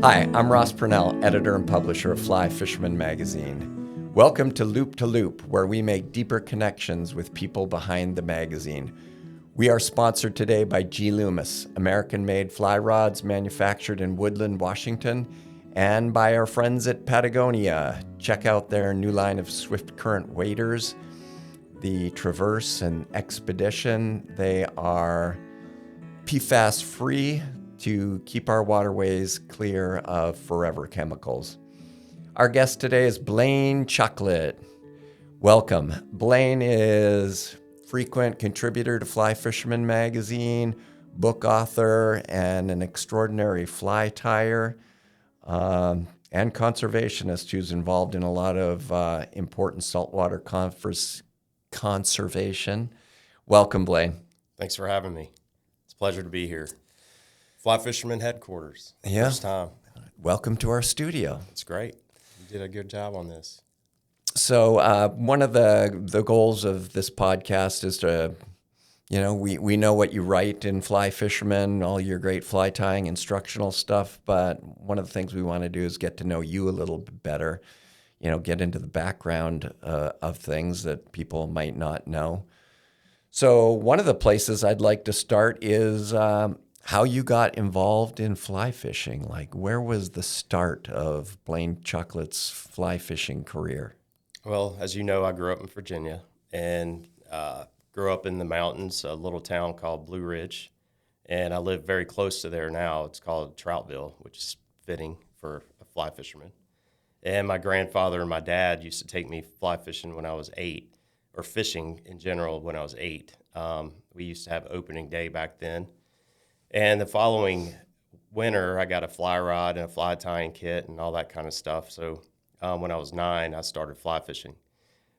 Hi, I'm Ross Purnell, editor and publisher of FLY FISHERMAN magazine. Welcome to Loop, where we make deeper connections with people behind the magazine. We are sponsored today by G. Loomis, American-made fly rods manufactured in Woodland, Washington, and by our friends at Patagonia. Check out their new line of Swift Current waders, the Traverse and Expedition. They are PFAS-free to keep our waterways clear of forever chemicals. Our guest today is Blane Chocklett. Welcome. Blane is frequent contributor to FLY FISHERMAN magazine, book author, and an extraordinary fly tyer, and conservationist who's involved in a lot of important saltwater conservation. Welcome, Blane. Thanks for having me. It's a pleasure to be here. FLY FISHERMAN headquarters. Yeah. First time. Welcome to our studio. It's great. You did a good job on this. So one of the goals of this podcast is to, we know what you write in FLY FISHERMAN, all your great fly tying instructional stuff, but one of the things we want to do is get to know you a little bit better, get into the background of things that people might not know. So one of the places I'd like to start is how you got involved in fly fishing. Like, where was the start of Blane Chocklett's fly fishing career? Well, as you know, I grew up in Virginia and grew up in the mountains, a little town called Blue Ridge, and I live very close to there now. It's called Troutville, which is fitting for a fly fisherman. And my grandfather and my dad used to take me fly fishing when I was 8, or fishing in general when I was 8. We used to have opening day back then. And the following winter, I got a fly rod and a fly tying kit and all that kind of stuff. So when I was 9, I started fly fishing.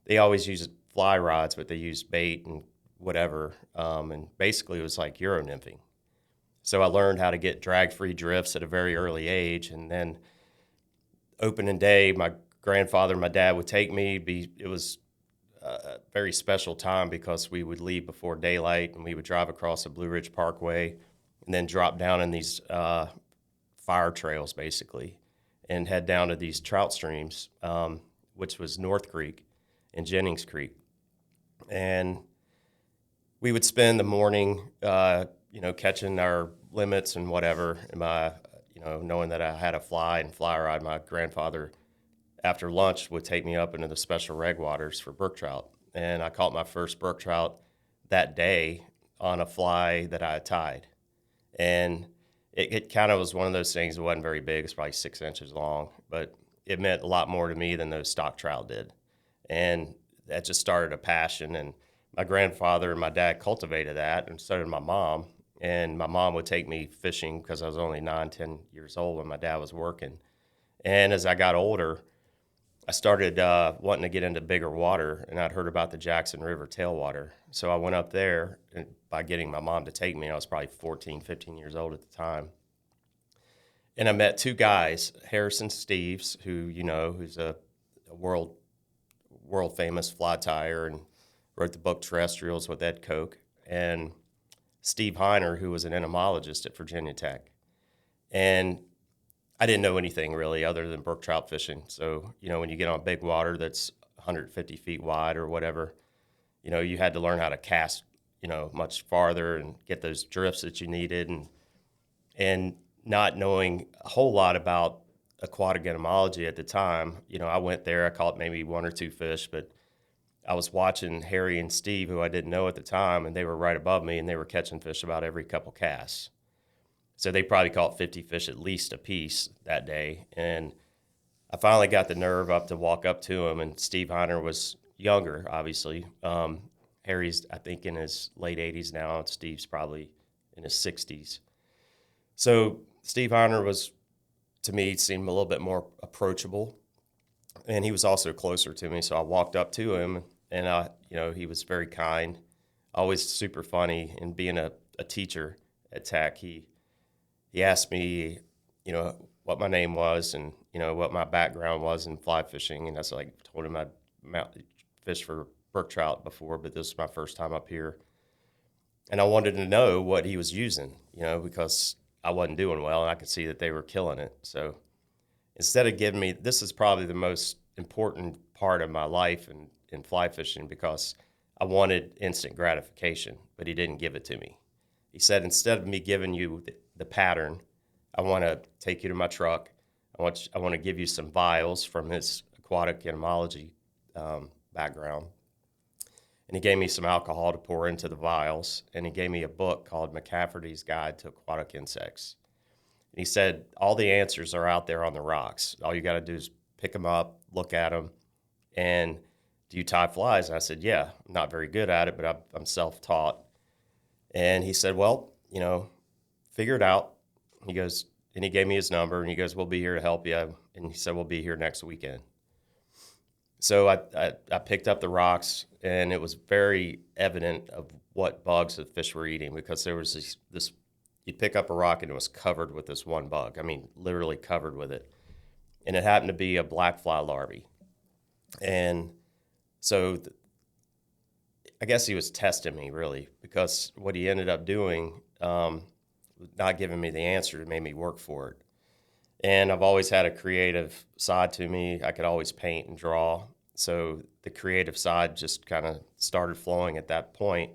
They always used fly rods, but they used bait and whatever. And basically it was like Euro nymphing. So I learned how to get drag-free drifts at a very early age. And then opening day, my grandfather and my dad would take me. It was a very special time because we would leave before daylight and we would drive across the Blue Ridge Parkway and then drop down in these fire trails, basically, and head down to these trout streams, which was North Creek and Jennings Creek. And we would spend the morning, catching our limits and whatever. And knowing that I had a fly and fly rod, my grandfather, after lunch, would take me up into the special reg waters for brook trout. And I caught my first brook trout that day on a fly that I had tied. And it kind of was one of those things that wasn't very big. It's probably 6 inches long, but it meant a lot more to me than those stock trout did. And that just started a passion. And my grandfather and my dad cultivated that, and so did my mom. And my mom would take me fishing because I was only 9, 10 years old when my dad was working. And as I got older, I started wanting to get into bigger water, and I'd heard about the Jackson River tailwater. So I went up there and by getting my mom to take me. I was probably 14, 15 years old at the time. And I met 2 guys, Harrison Steeves, who's a world famous fly tyer and wrote the book Terrestrials with Ed Koch, and Steve Hiner, who was an entomologist at Virginia Tech. And I didn't know anything really other than brook trout fishing. So, when you get on big water that's 150 feet wide or whatever, you had to learn how to cast, much farther and get those drifts that you needed. And not knowing a whole lot about aquatic entomology at the time, I went there, I caught maybe 1 or 2 fish, but I was watching Harry and Steve, who I didn't know at the time, and they were right above me, and they were catching fish about every couple casts. So they probably caught 50 fish at least a piece that day. And I finally got the nerve up to walk up to him, and Steve Hiner was younger, obviously. Harry's, I think, in his late 80s now, and Steve's probably in his 60s. So Steve Hiner was, to me, seemed a little bit more approachable, and he was also closer to me. So I walked up to him, and he was very kind, always super funny. And being a teacher at Tech, he asked me, what my name was and, what my background was in fly fishing. And I told him I'd fished for brook trout before, but this was my first time up here. And I wanted to know what he was using, because I wasn't doing well, and I could see that they were killing it. So instead of giving me, this is probably the most important part of my life in fly fishing, because I wanted instant gratification, but he didn't give it to me. He said, instead of me giving you the pattern, I want to take you to my truck. I want to give you some vials from his aquatic entomology background. And he gave me some alcohol to pour into the vials, and he gave me a book called McCafferty's Guide to Aquatic Insects. And he said, all the answers are out there on the rocks. All you got to do is pick them up, look at them, and do you tie flies? And I said, yeah, I'm not very good at it, but I'm self-taught. And he said, well, figure it out. He goes, and he gave me his number, and he goes, we'll be here to help you. And he said, we'll be here next weekend. So I picked up the rocks, and it was very evident of what bugs the fish were eating, because there was this you'd pick up a rock, and it was covered with this one bug. I mean, literally covered with it. And it happened to be a black fly larvae. And so I guess he was testing me, really, because what he ended up doing, not giving me the answer, it made me work for it. And I've always had a creative side to me. I could always paint and draw. So the creative side just kind of started flowing at that point.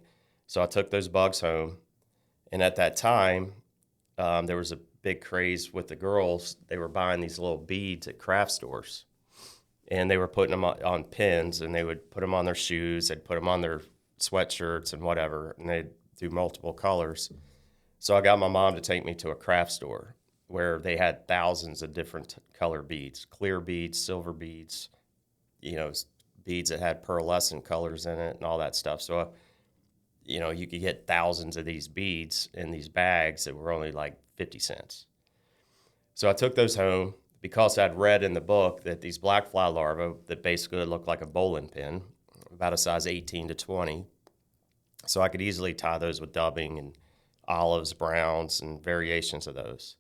So I took those bugs home. And at that time, there was a big craze with the girls. They were buying these little beads at craft stores. And they were putting them on pins, and they would put them on their shoes. They'd put them on their sweatshirts and whatever, and they'd do multiple colors. So I got my mom to take me to a craft store where they had thousands of different color beads, clear beads, silver beads, beads that had pearlescent colors in it and all that stuff. So, you could get thousands of these beads in these bags that were only like 50 cents. So I took those home because I'd read in the book that these black fly larvae that basically looked like a bowling pin, about a size 18 to 20. So I could easily tie those with dubbing and olives, browns, and variations of those.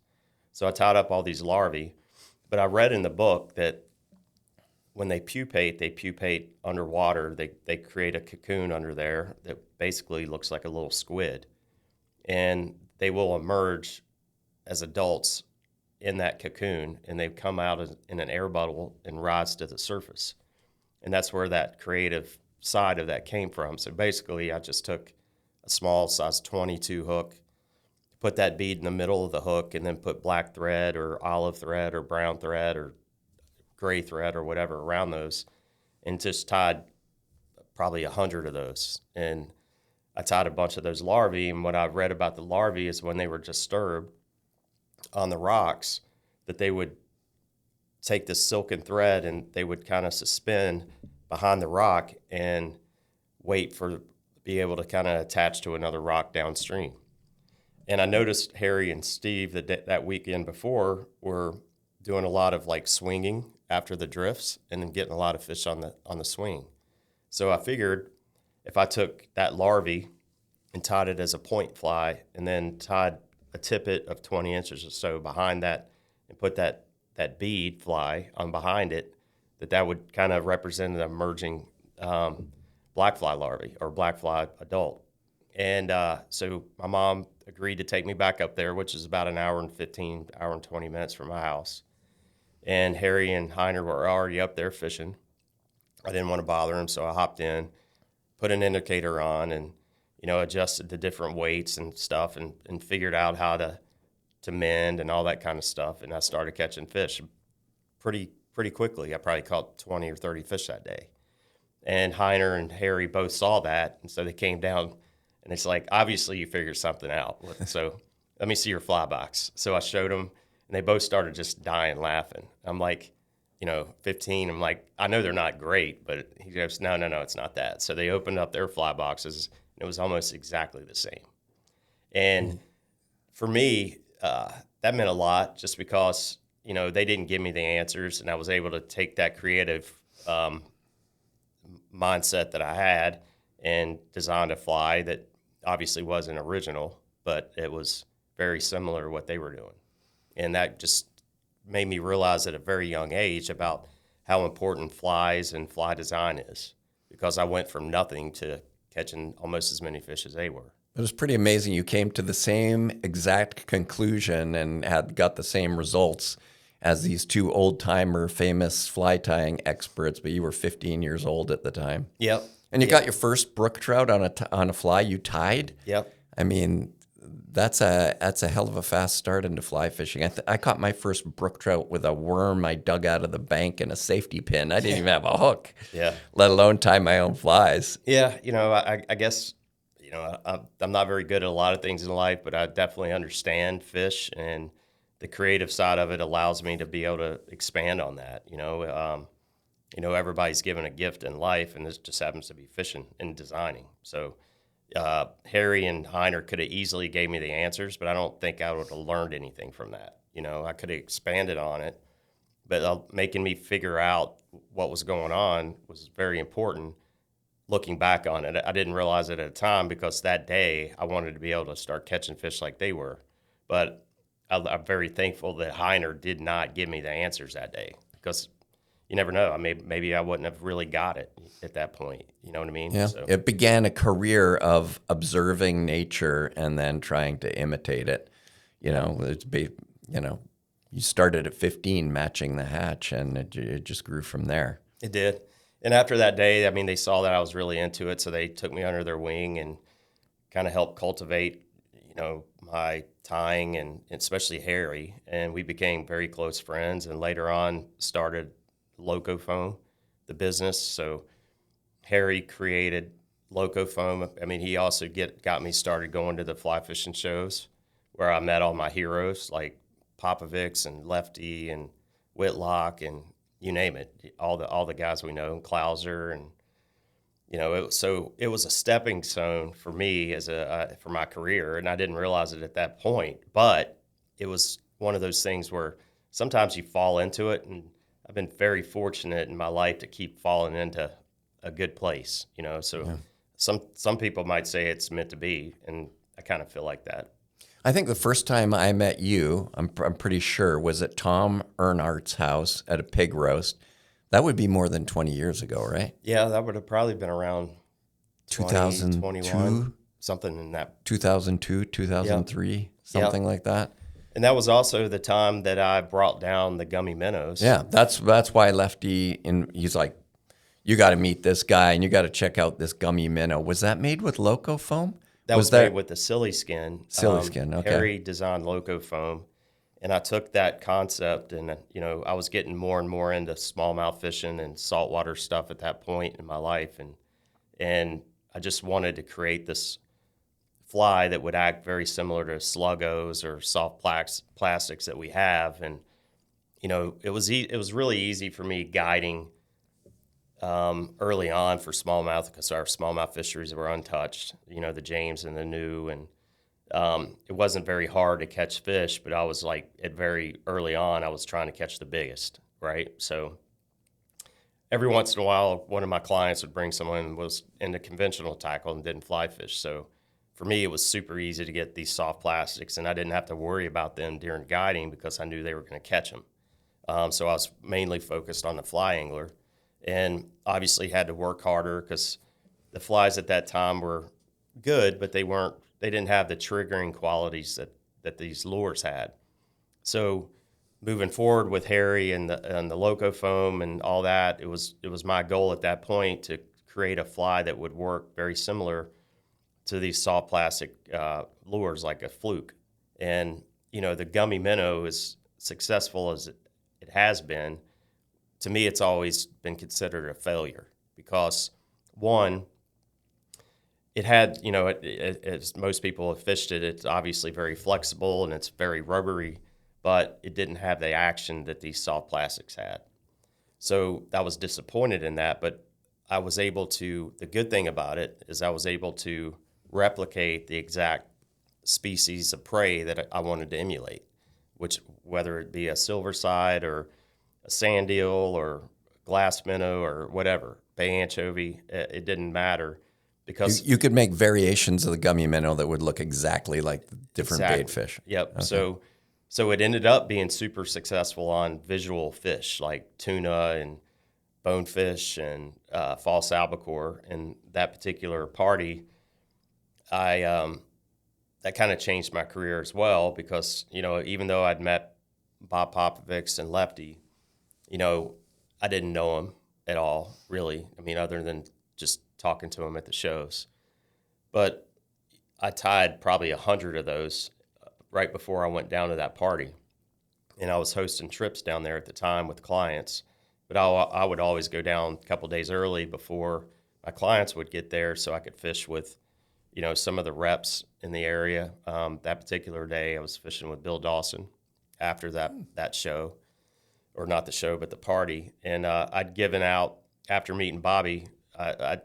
So I tied up all these larvae, but I read in the book that when they pupate underwater. They create a cocoon under there that basically looks like a little squid. And they will emerge as adults in that cocoon, and they come out in an air bubble and rise to the surface. And that's where that creative side of that came from. So basically, I just took a small size 22 hook, put that bead in the middle of the hook, and then put black thread or olive thread or brown thread or gray thread or whatever around those, and just tied probably 100 of those. And I tied a bunch of those larvae, and what I read about the larvae is when they were disturbed on the rocks, that they would take this silken thread and they would kind of suspend behind the rock and wait for be able to kind of attach to another rock downstream. And I noticed Harry and Steve that weekend before were doing a lot of like swinging after the drifts and then getting a lot of fish on the swing. So I figured if I took that larvae and tied it as a point fly and then tied a tippet of 20 inches or so behind that and put that bead fly on behind it, that would kind of represent an emerging black fly larvae or black fly adult. And so my mom agreed to take me back up there, which is about an hour and 20 minutes from my house. And Harry and Hiner were already up there fishing. I didn't want to bother them, so I hopped in, put an indicator on, and adjusted the different weights and stuff, and figured out how to mend and all that kind of stuff. And I started catching fish pretty quickly. I probably caught 20 or 30 fish that day. And Hiner and Harry both saw that, and so they came down, and it's like, obviously you figured something out. So let me see your fly box. So I showed them, and they both started just dying laughing. I'm like, 15. I'm like, I know they're not great, but he goes, no, it's not that. So they opened up their fly boxes, and it was almost exactly the same. And for me, that meant a lot, just because, they didn't give me the answers, and I was able to take that creative mindset that I had and designed a fly that obviously wasn't original, but it was very similar to what they were doing. And that just made me realize at a very young age about how important flies and fly design is, because I went from nothing to catching almost as many fish as they were. It was pretty amazing. You came to the same exact conclusion and had got the same results as these two old-timer famous fly tying experts, but you were 15 years old at the time. Yep. And you got your first brook trout on a fly you tied? Yep. I mean, that's a hell of a fast start into fly fishing. I caught my first brook trout with a worm I dug out of the bank and a safety pin. I didn't even have a hook, let alone tie my own flies. Yeah, I guess, I'm not very good at a lot of things in life, but I definitely understand fish, and the creative side of it allows me to be able to expand on that. Everybody's given a gift in life, and this just happens to be fishing and designing. So Harry and Hiner could have easily gave me the answers, but I don't think I would have learned anything from that. I could have expanded on it, but making me figure out what was going on was very important. Looking back on it, I didn't realize it at the time, because that day I wanted to be able to start catching fish like they were. But I'm very thankful that Hiner did not give me the answers that day, because you never know. Maybe I wouldn't have really got it at that point. You know what I mean? Yeah. So. It began a career of observing nature and then trying to imitate it. You started at 15 matching the hatch, and it just grew from there. It did. And after that day, they saw that I was really into it, so they took me under their wing and kind of helped cultivate, my tying, and especially Harry. And we became very close friends, and later on started Loco Foam, the business. So Harry created Loco Foam. He also got me started going to the fly fishing shows, where I met all my heroes like Popovic's and Lefty and Whitlock and you name it, all the guys we know, and Clouser, and it was a stepping stone for me for my career, and I didn't realize it at that point. But it was one of those things where sometimes you fall into it, and I've been very fortunate in my life to keep falling into a good place. So yeah. Some people might say it's meant to be, and I kind of feel like that. I think the first time I met you, I'm pretty sure, was at Tom Earnhardt's house at a pig roast. That would be more than 20 years ago, right? Yeah, that would have probably been around 2021, something in that. 2002, 2003, yep. Something like that. And that was also the time that I brought down the Gummy Minnows. Yeah, that's why Lefty, he's like, you got to meet this guy, and you got to check out this Gummy Minnow. Was that made with Loco Foam? That was made with the silly skin. Silly skin, okay. Harry designed Loco Foam, and I took that concept, and I was getting more and more into smallmouth fishing and saltwater stuff at that point in my life, and I just wanted to create this fly that would act very similar to sluggos or soft plastics that we have, and it was really easy for me guiding early on for smallmouth, because our smallmouth fisheries were untouched, the James and the New, and it wasn't very hard to catch fish, but I was like, very early on, I was trying to catch the biggest, right? So every once in a while, one of my clients would bring someone who was into conventional tackle and didn't fly fish. So for me, it was super easy to get these soft plastics, and I didn't have to worry about them during guiding, because I knew they were going to catch them. So I was mainly focused on the fly angler, and obviously had to work harder, because the flies at that time were good, but they didn't have the triggering qualities that these lures had. So moving forward with Harry and the Loco Foam and all that, it was my goal at that point to create a fly that would work very similar to these soft plastic lures, like a fluke. And the Gummy Minnow, as successful as it has been, to me, it's always been considered a failure, because one, it had, as most people have fished it, it's obviously very flexible and it's very rubbery, but it didn't have the action that these soft plastics had. So I was disappointed in that, but I was able to, the good thing about it is I was able to replicate the exact species of prey that I wanted to emulate, which, whether it be a silverside or a sand eel or glass minnow or whatever, bay anchovy, it didn't matter, because you could make variations of the Gummy Minnow that would look exactly like different bait fish. Yep. Okay. So it ended up being super successful on visual fish like tuna and bonefish and false albacore. And that particular party, I that kind of changed my career as well because, even though I'd met Bob Popovics and Lefty, I didn't know him at all, really. I mean, other than just talking to him at the shows. But I tied probably 100 of those right before I went down to that party. And I was hosting trips down there at the time with clients. But I would always go down a couple days early before my clients would get there so I could fish with, some of the reps in the area. That particular day, I was fishing with Bill Dawson after that show, or not the show, but the party. And I'd given out, after meeting Bobby, I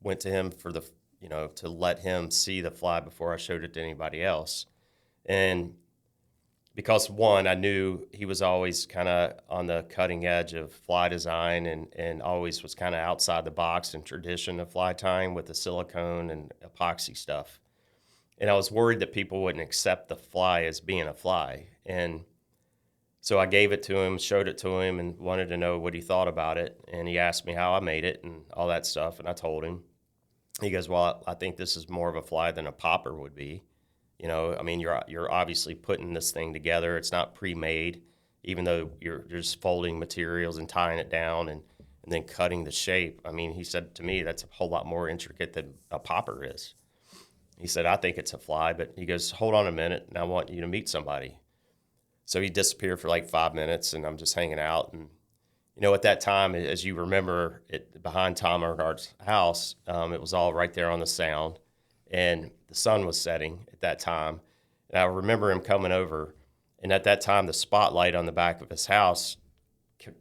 went to him for to let him see the fly before I showed it to anybody else. And because, one, I knew he was always kind of on the cutting edge of fly design and always was kind of outside the box and tradition of fly tying with the silicone and epoxy stuff. And I was worried that people wouldn't accept the fly as being a fly. And so I gave it to him, showed it to him, and wanted to know what he thought about it. And he asked me how I made it and all that stuff, and I told him. He goes, well, I think this is more of a fly than a popper would be. I mean, you're obviously putting this thing together. It's not pre-made, even though you're just folding materials and tying it down and then cutting the shape. I mean, he said to me, that's a whole lot more intricate than a popper is. He said, I think it's a fly, but he goes, hold on a minute, and I want you to meet somebody. So he disappeared for like 5 minutes, and I'm just hanging out. And, at that time, as you remember, behind Tom Earnhardt's house, it was all right there on the Sound. And the sun was setting at that time. And I remember him coming over. And at that time, the spotlight on the back of his house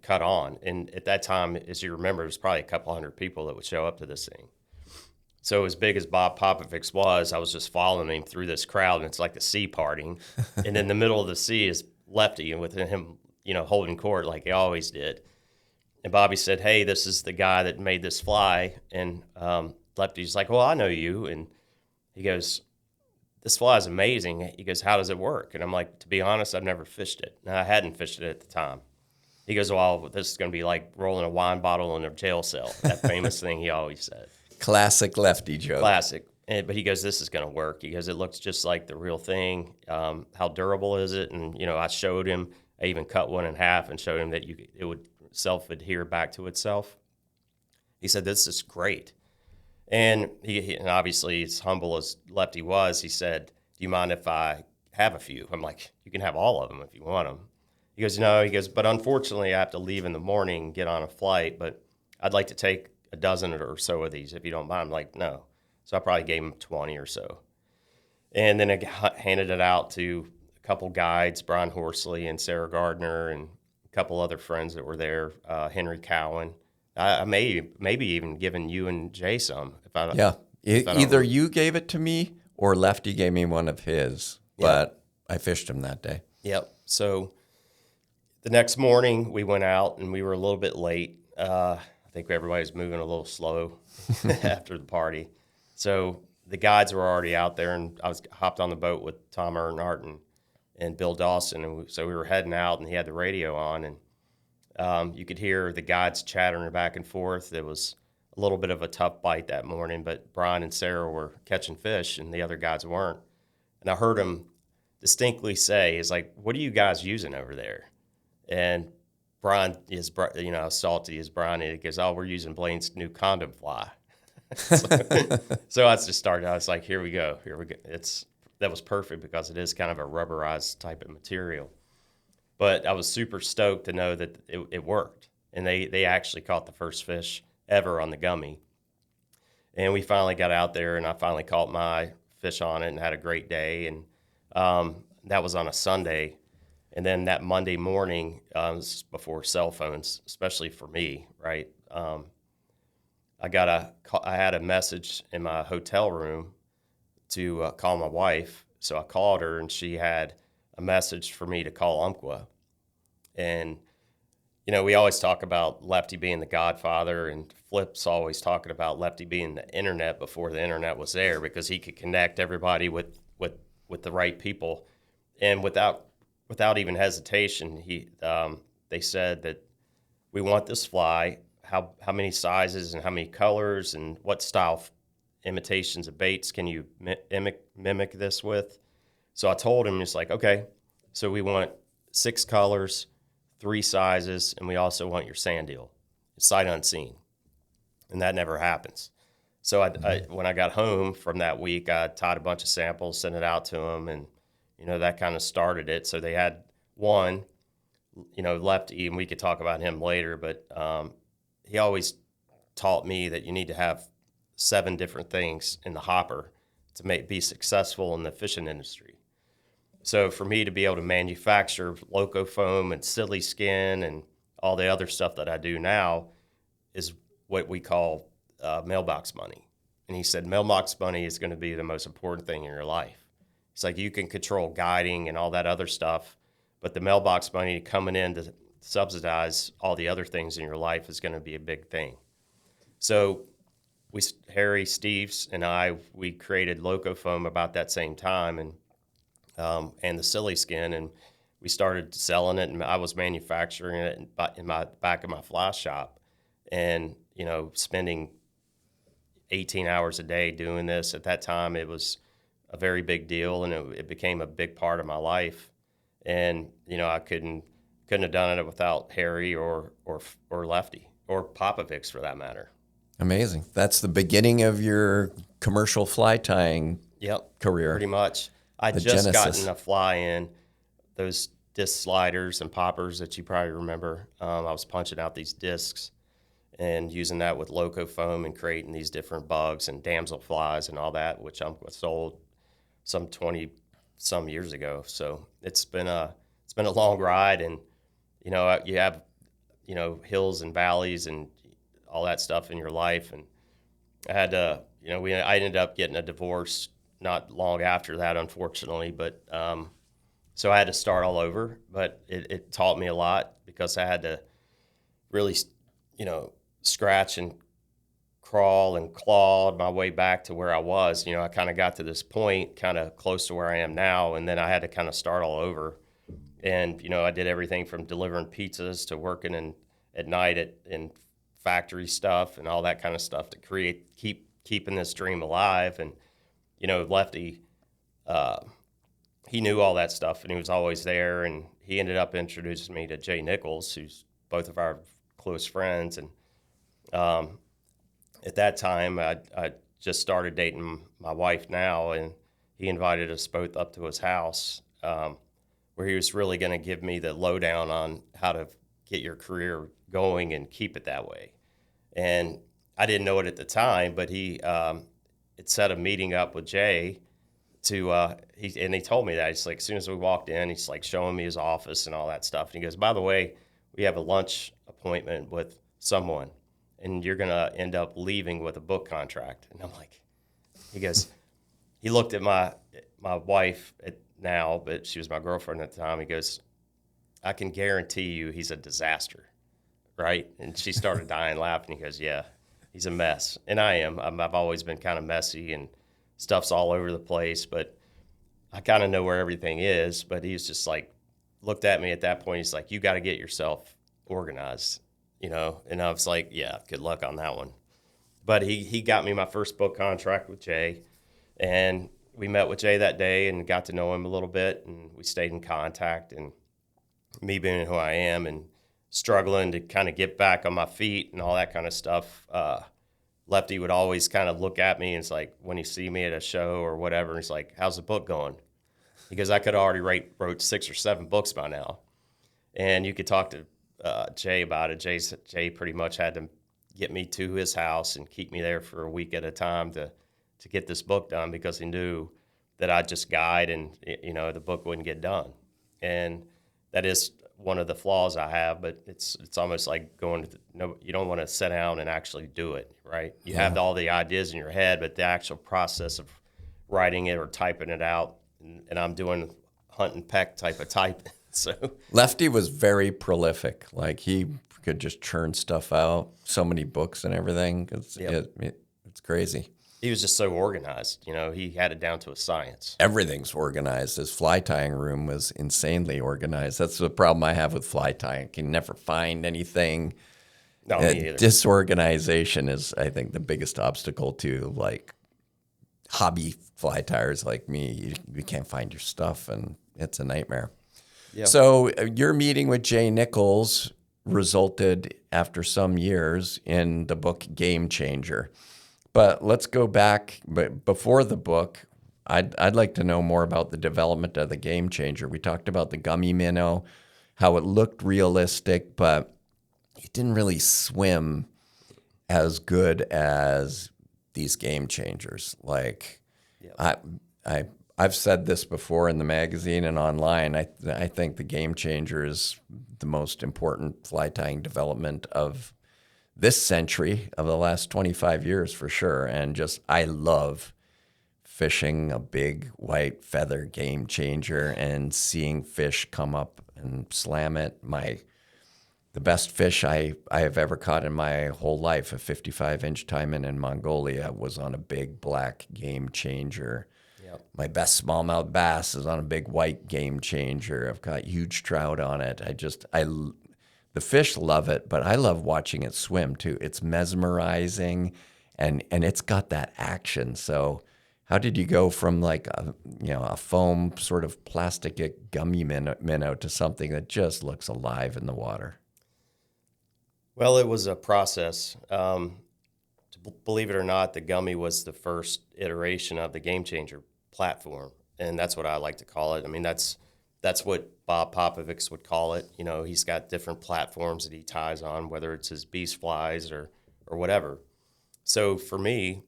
cut on. And at that time, as you remember, there's probably a couple hundred people that would show up to this thing. So as big as Bob Popovics was, I was just following him through this crowd, and it's like the sea parting. And in the middle of the sea is Lefty, and with him, holding court like he always did. And Bobby said, hey, this is the guy that made this fly. And Lefty's like, well, I know you. And he goes, this fly is amazing. He goes, how does it work? And I'm like, to be honest, I've never fished it. And I hadn't fished it at the time. He goes, well, this is going to be like rolling a wine bottle in a jail cell. That famous thing he always said. Classic Lefty joke. Classic. But he goes, this is going to work. He goes, it looks just like the real thing. How durable is it? And, I showed him. I even cut one in half and showed him that it would self-adhere back to itself. He said, this is great. And and obviously, as humble as Lefty was, he said, do you mind if I have a few? I'm like, you can have all of them if you want them. He goes, no. He goes, but unfortunately, I have to leave in the morning and get on a flight, but I'd like to take a dozen or so of these if you don't mind. I'm like, no. So I probably gave him 20 or so. And then I handed it out to a couple guides, Brian Horsley and Sarah Gardner, and a couple other friends that were there, Henry Cowan. I maybe even given you and Jay some. Either you gave it to me or Lefty gave me one of his, but I fished him that day. Yep. So the next morning we went out and we were a little bit late. I think everybody was moving a little slow after the party. So the guides were already out there, and I hopped on the boat with Tom Earnhardt and Bill Dawson, and so we were heading out, and he had the radio on, and you could hear the guides chattering back and forth. It was a little bit of a tough bite that morning, but Brian and Sarah were catching fish, and the other guys weren't. And I heard him distinctly say, he's like, what are you guys using over there? And Brian is, salty as Brian, and he goes, oh, we're using Blane's new condom fly. So I just started, I was like, here we go. That was perfect because it is kind of a rubberized type of material. But I was super stoked to know that it worked. And they actually caught the first fish ever on the Gummy. And we finally got out there, and I finally caught my fish on it and had a great day. And that was on a Sunday. And then that Monday morning, before cell phones, especially for me, right? I had a message in my hotel room to call my wife. So I called her, and she had a message for me to call Umpqua. And, we always talk about Lefty being the godfather, and Flip's always talking about Lefty being the internet before the internet was there, because he could connect everybody with the right people. And without even hesitation, they said that we want this fly. How many sizes and how many colors and what style imitations of baits can you mimic this with? So I told him, it's like, okay, so we want 6 colors, 3 sizes, and we also want your sand eel. It's sight unseen. And that never happens. So when I got home from that week, I tied a bunch of samples, sent it out to them, and, that kind of started it. So they had one, Lefty, and we could talk about him later, but he always taught me that you need to have 7 different things in the hopper to be successful in the fishing industry. So for me to be able to manufacture loco foam and silly skin and all the other stuff that I do now is what we call mailbox money. And he said, mailbox money is going to be the most important thing in your life. It's like you can control guiding and all that other stuff, but the mailbox money coming in to subsidize all the other things in your life is going to be a big thing. So Harry, Steeves, and we created loco foam about that same time, and the silly skin, and we started selling it, and I was manufacturing it in my back of my fly shop, and spending 18 hours a day doing this. At that time, it was a very big deal, and it became a big part of my life. And I couldn't have done it without Harry or Lefty or Popovic's for that matter. Amazing. That's the beginning of your commercial fly tying career. Pretty much. I just gotten a fly in, those disc sliders and poppers that you probably remember. I was punching out these discs and using that with loco foam and creating these different bugs and damsel flies and all that, which I sold some 20-some years ago. So it's been a long ride, and you have hills and valleys and all that stuff in your life. And I had to, I ended up getting a divorce not long after that, unfortunately, but so I had to start all over. But it taught me a lot, because I had to really, scratch and crawl and claw my way back to where I was. I kind of got to this point kind of close to where I am now, and then I had to kind of start all over. And, I did everything from delivering pizzas to working at night in factory stuff and all that kind of stuff to keeping this dream alive. And, Lefty, he knew all that stuff, and he was always there. And he ended up introducing me to Jay Nichols, who's both of our close friends. And at that time, I just started dating my wife now, and he invited us both up to his house, where he was really going to give me the lowdown on how to get your career going and keep it that way. And I didn't know it at the time, but he had set a meeting up with Jay and he told me that. He's like, as soon as we walked in, he's like showing me his office and all that stuff. And he goes, by the way, we have a lunch appointment with someone, and you're going to end up leaving with a book contract. And I'm like, he looked at my wife now, but she was my girlfriend at the time. He goes, I can guarantee you he's a disaster, right? And she started dying laughing. He goes, yeah, he's a mess. And I am. I've always been kind of messy, and stuff's all over the place, but I kind of know where everything is. But he was just like, looked at me at that point. He's like, you got to get yourself organized, And I was like, yeah, good luck on that one. But he got me my first book contract with Jay, and we met with Jay that day and got to know him a little bit, and we stayed in contact. And me being who I am and struggling to kind of get back on my feet and all that kind of stuff, Lefty would always kind of look at me, and it's like, when he see me at a show or whatever, he's like, how's the book going? Because I could already wrote 6 or 7 books by now. And you could talk to Jay about it. Jay pretty much had to get me to his house and keep me there for a week at a time to get this book done, because he knew that I'd just guide and, the book wouldn't get done. And that is one of the flaws I have, but it's almost like you don't want to sit down and actually do it, right? You have all the ideas in your head, but the actual process of writing it or typing it out, and I'm doing hunt and peck type of type. So Lefty was very prolific. Like, he could just churn stuff out, so many books and everything. It's crazy. He was just so organized. He had it down to a science. Everything's organized. His fly tying room was insanely organized. That's the problem I have with fly tying. I can never find anything. No, me either. Disorganization is, I think, the biggest obstacle to, like, hobby fly tyers like me, you can't find your stuff, and it's a nightmare. Yeah. So your meeting with Jay Nichols resulted after some years in the book Game Changer. But let's go back. But before the book, I'd like to know more about the development of the Game Changer. We talked about the Gummy Minnow, how it looked realistic, but it didn't really swim as good as these Game Changers. Like, Yep. I've said this before in the magazine and online. I think the Game Changer is the most important fly tying development of this century, of the last 25 years for sure. And just, I love fishing a big white feather Game Changer and seeing fish come up and slam it. The best fish I have ever caught in my whole life, a 55-inch taimen in Mongolia, was on a big black Game Changer. Yep. My best smallmouth bass is on a big white Game Changer. I've got huge trout on it. The fish love it, but I love watching it swim too. It's mesmerizing, and it's got that action. So how did you go from like a foam sort of plastic gummy minnow to something that just looks alive in the water? Well, it was a process. Believe it or not, the Gummy was the first iteration of the Game Changer platform, and that's what I like to call it. I mean, that's what Bob Popovics would call it. You know, he's got different platforms that he ties on, whether it's his beast flies or whatever. So for me,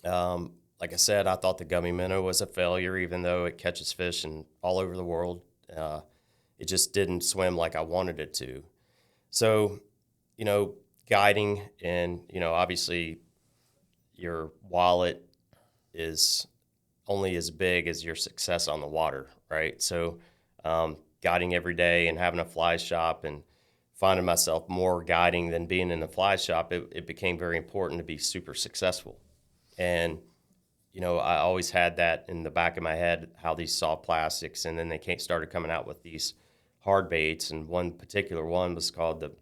like I said, I thought the Gummy Minnow was a failure, even though it catches fish all over the world. It just didn't swim like I wanted it to. So, you know, guiding and, you know, obviously your wallet is only as big as your success on the water, right? So guiding every day and having a fly shop and finding myself more guiding than being in the fly shop, it became very important to be super successful. And, you know, I always had that in the back of my head, how these soft plastics, and then they started coming out with these hard baits, and one particular one was called the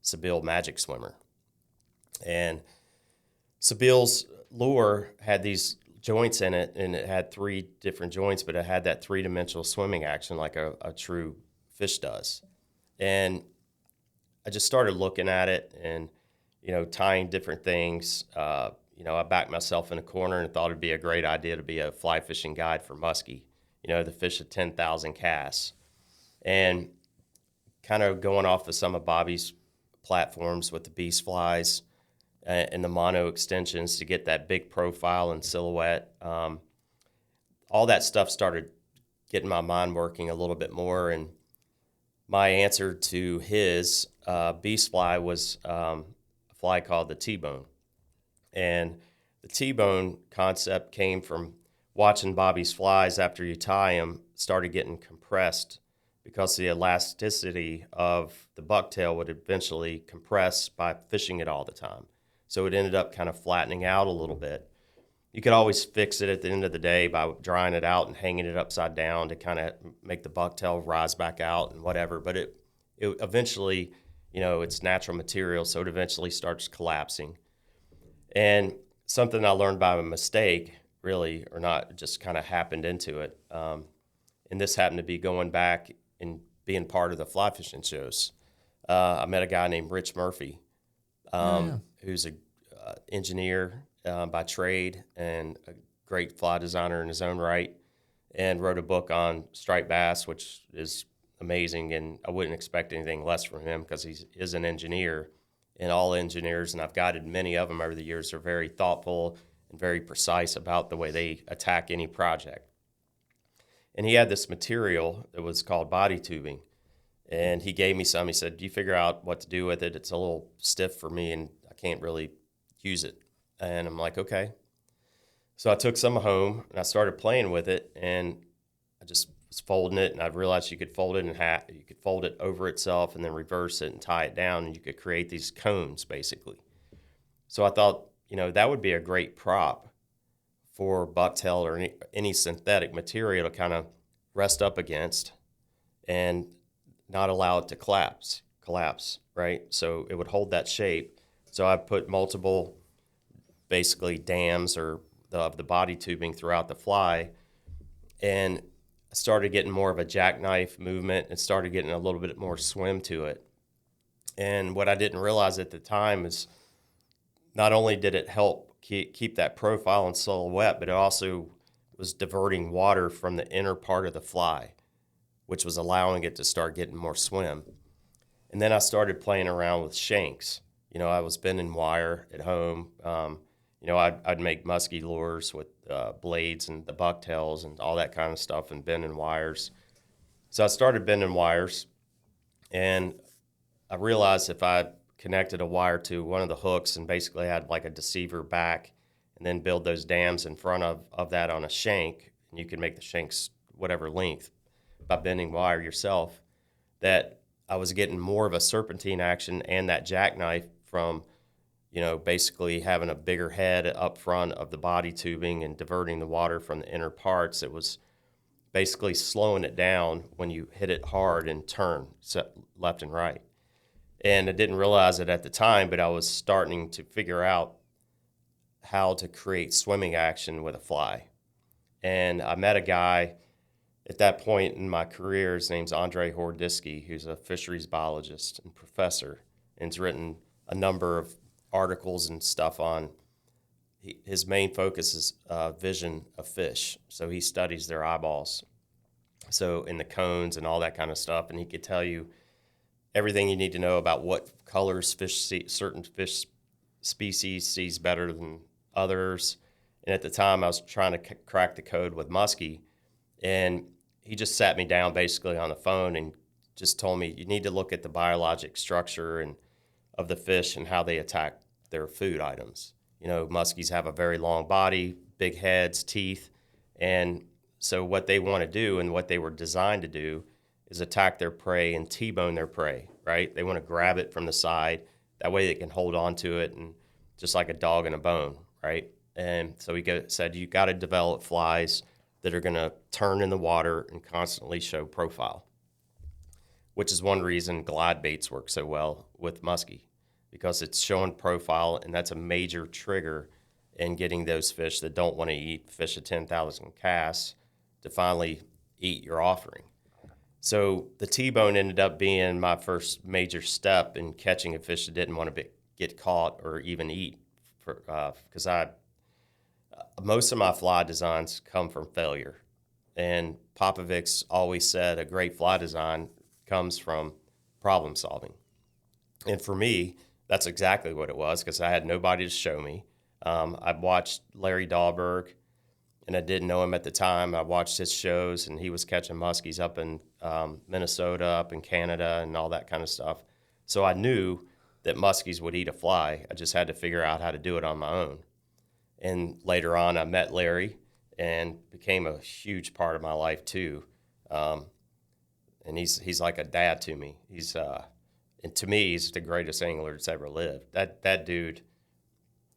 Sebile Magic Swimmer. And Sebile's lure had these joints in it, and it had 3 different joints, but it had that 3-dimensional swimming action like a true fish does. And I just started looking at it and, you know, tying different things. You know, I backed myself in a corner and thought it'd be a great idea to be a fly fishing guide for muskie, you know, the fish at 10,000 casts. And kind of going off of some of Bobby's platforms with the beast flies and the mono extensions to get that big profile and silhouette. All that stuff started getting my mind working a little bit more. And my answer to his beast fly was a fly called the T-bone. And the T-bone concept came from watching Bobby's flies after you tie them started getting compressed, because the elasticity of the bucktail would eventually compress by fishing it all the time. So it ended up kind of flattening out a little bit. You could always fix it at the end of the day by drying it out and hanging it upside down to kind of make the bucktail rise back out and whatever. But it eventually, you know, it's natural material, so it eventually starts collapsing. And something I learned by mistake, really, or not, just kind of happened into it. And this happened to be going back and being part of the fly fishing shows. I met a guy named Rich Murphy, who's an engineer by trade and a great fly designer in his own right, and wrote a book on striped bass, which is amazing. And I wouldn't expect anything less from him because he is an engineer. And all engineers, and I've guided many of them over the years, are very thoughtful and very precise about the way they attack any project. And he had this material that was called body tubing. And he gave me some. He said, you figure out what to do with it. It's a little stiff for me, and I can't really use it. And I'm like, okay. So I took some home, and I started playing with it, and I just was folding it, and I realized you could fold it in half. You could fold it over itself and then reverse it and tie it down, and you could create these cones, basically. So I thought, you know, that would be a great prop for bucktail or any synthetic material to kind of rest up against and not allow it to collapse, right? So it would hold that shape. So I put multiple, basically, dams or of the body tubing throughout the fly, and I started getting more of a jackknife movement and started getting a little bit more swim to it. And what I didn't realize at the time is not only did it help keep that profile and silhouette, but it also was diverting water from the inner part of the fly, which was allowing it to start getting more swim. And then I started playing around with shanks. I was bending wire at home. I'd make musky lures with blades and the bucktails and all that kind of stuff and bending wires. So I started bending wires, and I realized if I connected a wire to one of the hooks and basically had like a deceiver back and then build those dams in front of that on a shank, and you can make the shanks whatever length by bending wire yourself, that I was getting more of a serpentine action and that jackknife from, basically having a bigger head up front of the body tubing and diverting the water from the inner parts. It was basically slowing it down when you hit it hard and turn left and right. And I didn't realize it at the time, but I was starting to figure out how to create swimming action with a fly. And I met a guy at that point in my career. His name's Andre Hordisky, who's a fisheries biologist and professor, and has written a number of articles and stuff on. His main focus is vision of fish. So he studies their eyeballs, so in the cones and all that kind of stuff. And he could tell you everything you need to know about what colors fish see, certain fish species sees better than others. And at the time, I was trying to crack the code with muskie, and he just sat me down basically on the phone and just told me, you need to look at the biologic structure and of the fish and how they attack their food items. Muskies have a very long body, big heads, teeth, and so what they want to do and what they were designed to do is attack their prey and T-bone their prey, right? They want to grab it from the side. That way they can hold on to it, and just like a dog and a bone, right? And so he said, you got to develop flies that are going to turn in the water and constantly show profile, which is one reason glide baits work so well with muskie, because it's showing profile, and that's a major trigger in getting those fish that don't want to eat fish at 10,000 casts to finally eat your offering. So the T-bone ended up being my first major step in catching a fish that didn't want to get caught or even eat, because most of my fly designs come from failure. And Popovic's always said a great fly design comes from problem solving. And for me, that's exactly what it was, because I had nobody to show me. I watched Larry Dahlberg, and I didn't know him at the time. I watched his shows, and he was catching muskies up in Minnesota, up in Canada, and all that kind of stuff. So I knew that muskies would eat a fly. I just had to figure out how to do it on my own. And later on, I met Larry and became a huge part of my life too. And he's like a dad to me. And to me, he's the greatest angler that's ever lived. That dude,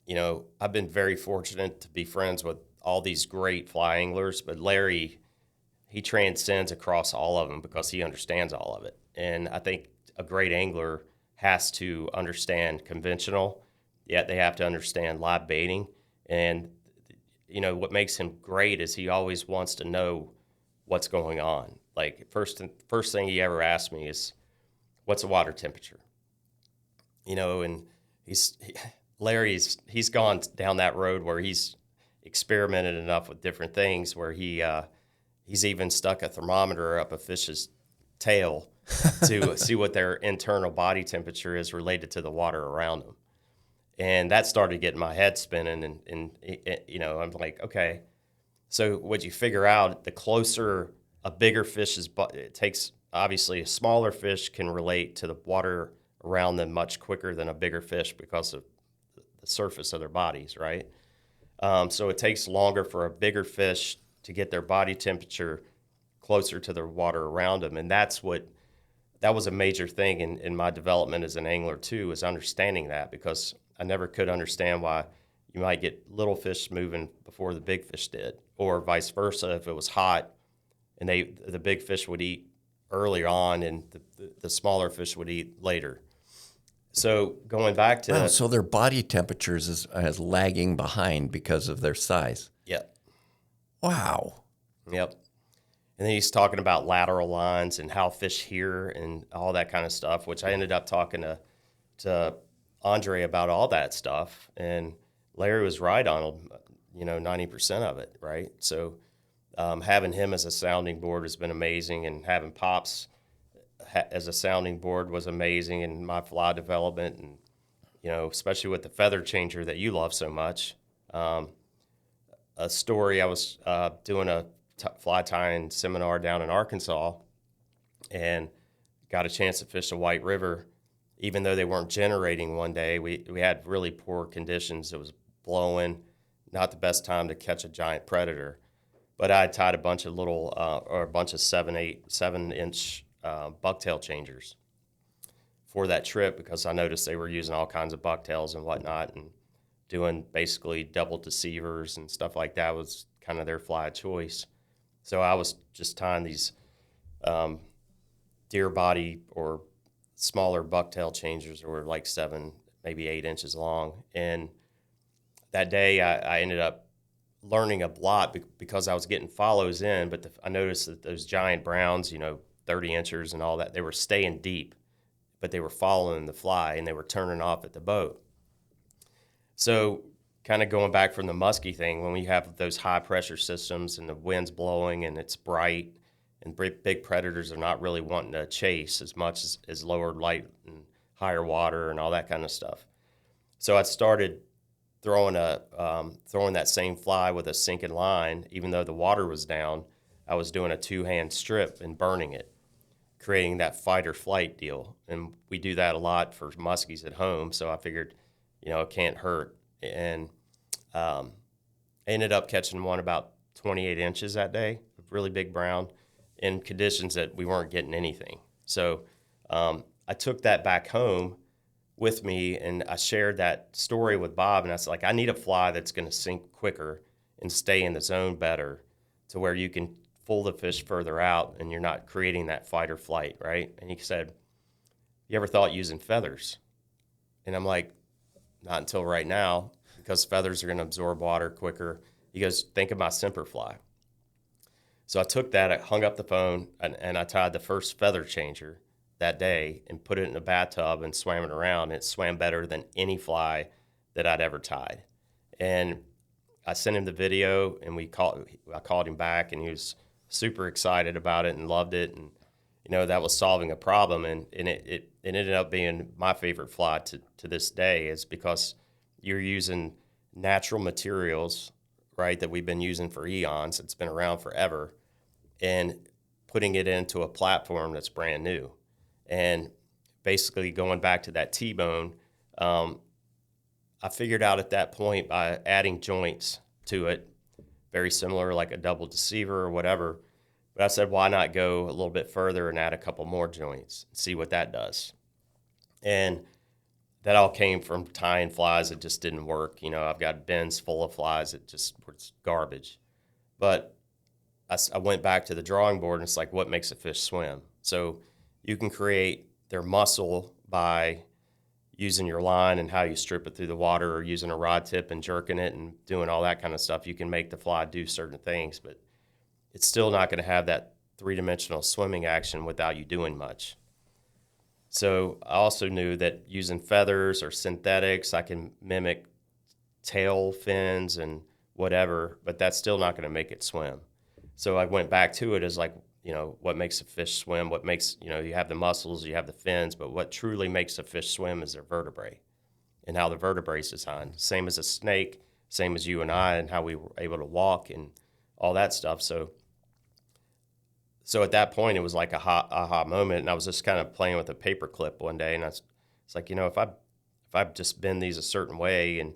I've been very fortunate to be friends with all these great fly anglers, but Larry, he transcends across all of them because he understands all of it. And I think a great angler has to understand conventional, yet they have to understand live baiting. And, what makes him great is he always wants to know what's going on. Like, first thing he ever asked me is, what's the water temperature? And Larry's gone down that road where he's experimented enough with different things where he's even stuck a thermometer up a fish's tail to see what their internal body temperature is related to the water around them. And that started getting my head spinning, and I'm like, okay. So what you figure out, the closer a bigger fish is, it takes, obviously a smaller fish can relate to the water around them much quicker than a bigger fish because of the surface of their bodies, right? So it takes longer for a bigger fish to get their body temperature closer to the water around them. And that was a major thing in my development as an angler too, is understanding that, because I never could understand why you might get little fish moving before the big fish did, or vice versa. If it was hot and the big fish would eat earlier on and the smaller fish would eat later. So going back to Wow, so their body temperatures is lagging behind because of their size. Yep. Wow. Yep. And then he's talking about lateral lines and how fish hear and all that kind of stuff, which I ended up talking to Andre about all that stuff. And Larry was right on, 90% of it, right? So having him as a sounding board has been amazing, and having Pops as a sounding board was amazing in my fly development, and, especially with the feather changer that you love so much. A story, I was doing a fly tying seminar down in Arkansas and got a chance to fish the White River. Even though they weren't generating one day, we had really poor conditions. It was blowing, not the best time to catch a giant predator. But I tied a bunch of little, or a bunch of 7-inch bucktail changers for that trip, because I noticed they were using all kinds of bucktails and whatnot, and doing basically double deceivers and stuff like that was kind of their fly of choice. So I was just tying these deer body or smaller bucktail changers that were like 7, maybe 8 inches long. And that day I ended up learning a lot because I was getting follows in, but I noticed that those giant browns, 30 inchers and all that, they were staying deep, but they were following the fly and they were turning off at the boat. So kind of going back from the musky thing, when we have those high pressure systems and the wind's blowing and it's bright and big predators are not really wanting to chase as much as lower light and higher water and all that kind of stuff. So I started throwing that same fly with a sinking line. Even though the water was down, I was doing a 2-hand strip and burning it, creating that fight or flight deal. And we do that a lot for muskies at home, so I figured, it can't hurt. And I ended up catching one about 28 inches that day, a really big brown, in conditions that we weren't getting anything. So I took that back home with me, and I shared that story with Bob, and I was like, I need a fly that's going to sink quicker and stay in the zone better, to where you can pull the fish further out and you're not creating that fight or flight, right? And he said, you ever thought using feathers? And I'm like, not until right now, because feathers are going to absorb water quicker. He goes, think of my simper fly. So I took that, I hung up the phone, and I tied the first feather changer that day and put it in a bathtub and swam it around. And it swam better than any fly that I'd ever tied. And I sent him the video, and I called him back, and he was super excited about it and loved it. And, that was solving a problem. And it ended up being my favorite fly to this day, is because you're using natural materials, right, that we've been using for eons. It's been around forever, and putting it into a platform that's brand new. And basically going back to that T-bone, I figured out at that point, by adding joints to it, very similar, like a double deceiver or whatever. But I said, why not go a little bit further and add a couple more joints and see what that does? And that all came from tying flies that just didn't work. I've got bins full of flies that just were garbage. But I went back to the drawing board, and it's like, what makes a fish swim? So you can create their muscle by using your line and how you strip it through the water, or using a rod tip and jerking it and doing all that kind of stuff. You can make the fly do certain things, but it's still not going to have that 3-dimensional swimming action without you doing much. So I also knew that using feathers or synthetics, I can mimic tail fins and whatever, but that's still not going to make it swim. So I went back to it as like, what makes a fish swim? What makes, you have the muscles, you have the fins, but what truly makes a fish swim is their vertebrae and how the vertebrae is designed. Same as a snake, same as you and I, and how we were able to walk and all that stuff. So at that point, it was like a aha moment, and I was just kind of playing with a paper clip one day, and it's like, if I just bend these a certain way and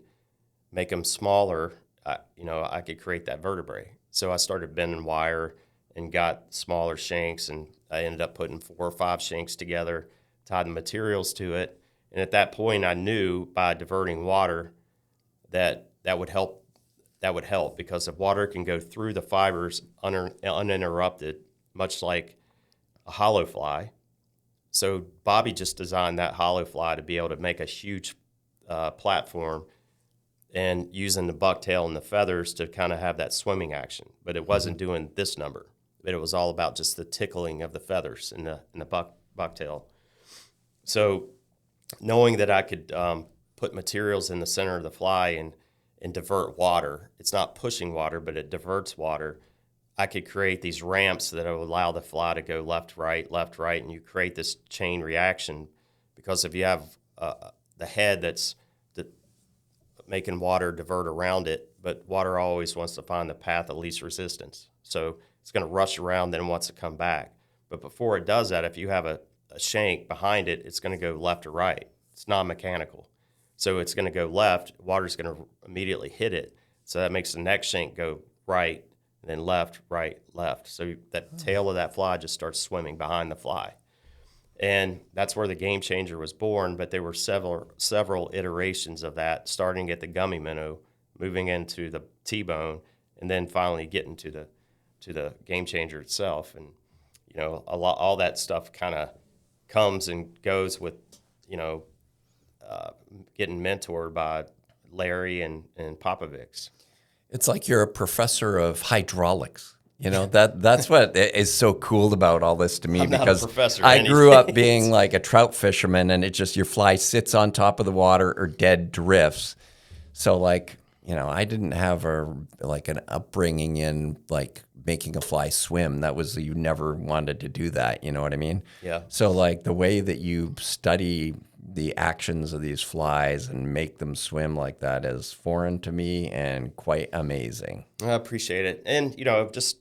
make them smaller, I could create that vertebrae. So I started bending wire and got smaller shanks, and I ended up putting 4 or 5 shanks together, tied the materials to it, and at that point, I knew by diverting water that would help. That would help, because the water can go through the fibers uninterrupted, much like a hollow fly. So Bobby just designed that hollow fly to be able to make a huge platform and using the bucktail and the feathers to kind of have that swimming action. But it wasn't doing this number. But it was all about just the tickling of the feathers in the bucktail. So knowing that I could put materials in the center of the fly and divert water, it's not pushing water, but it diverts water. I could create these ramps that would allow the fly to go left, right, and you create this chain reaction. Because if you have the head that's making water divert around it, but water always wants to find the path of least resistance. So it's going to rush around, then it wants to come back. But before it does that, if you have a shank behind it, it's going to go left or right. It's non-mechanical. So it's going to go left, water's going to immediately hit it. So that makes the next shank go right, and then left, right, left. So that tail of that fly just starts swimming behind the fly. And that's where the Game Changer was born, but there were several iterations of that, starting at the Gummy Minnow, moving into the T-bone, and then finally getting to the Game Changer itself. And, you know, all that stuff kind of comes and goes with, you know, getting mentored by Larry and Popovics. It's like you're a professor of hydraulics. You know, that's what is so cool about all this to me. I'm because not a professor I of grew up anything. being like a trout fisherman, and it just, your fly sits on top of the water or dead drifts. So like, you know, I didn't have an upbringing in like making a fly swim. That was, you never wanted to do that. You know what I mean? Yeah. So like the way that you study the actions of these flies and make them swim like that is foreign to me and quite amazing. I appreciate it. And, you know, just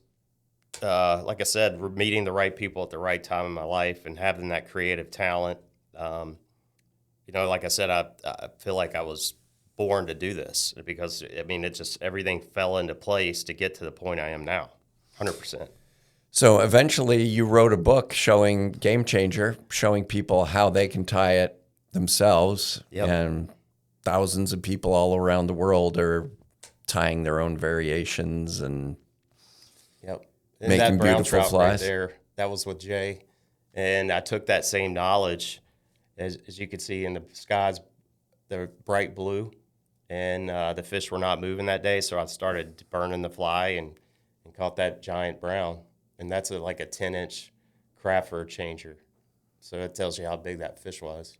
like I said, meeting the right people at the right time in my life and having that creative talent. You know, like I said, I feel like I was born to do this because, I mean, it just, everything fell into place to get to the point I am now, 100%. So eventually you wrote a book showing Game Changer, showing people how they can tie it themselves. Yep. And thousands of people all around the world are tying their own variations and Yep. making And that brown beautiful trout flies. right there, that was with Jay. And I took that same knowledge, as you could see in the skies, the bright blue, and the fish were not moving that day, so I started burning the fly and caught that giant brown. And that's like a 10-inch craft fur changer. So it tells you how big that fish was.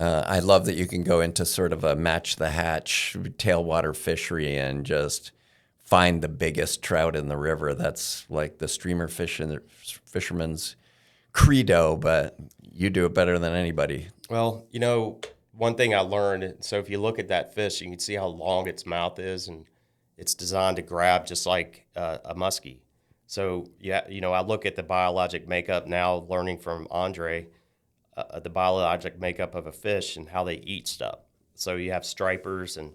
I love that you can go into sort of a match the hatch tailwater fishery and just find the biggest trout in the river. That's like the streamer fisherman's credo, but you do it better than anybody. Well, you know, one thing I learned, so if you look at that fish, you can see how long its mouth is, and it's designed to grab just like a muskie. So, yeah, you know, I look at the biologic makeup now, learning from Andre, the biologic makeup of a fish and how they eat stuff. So you have stripers and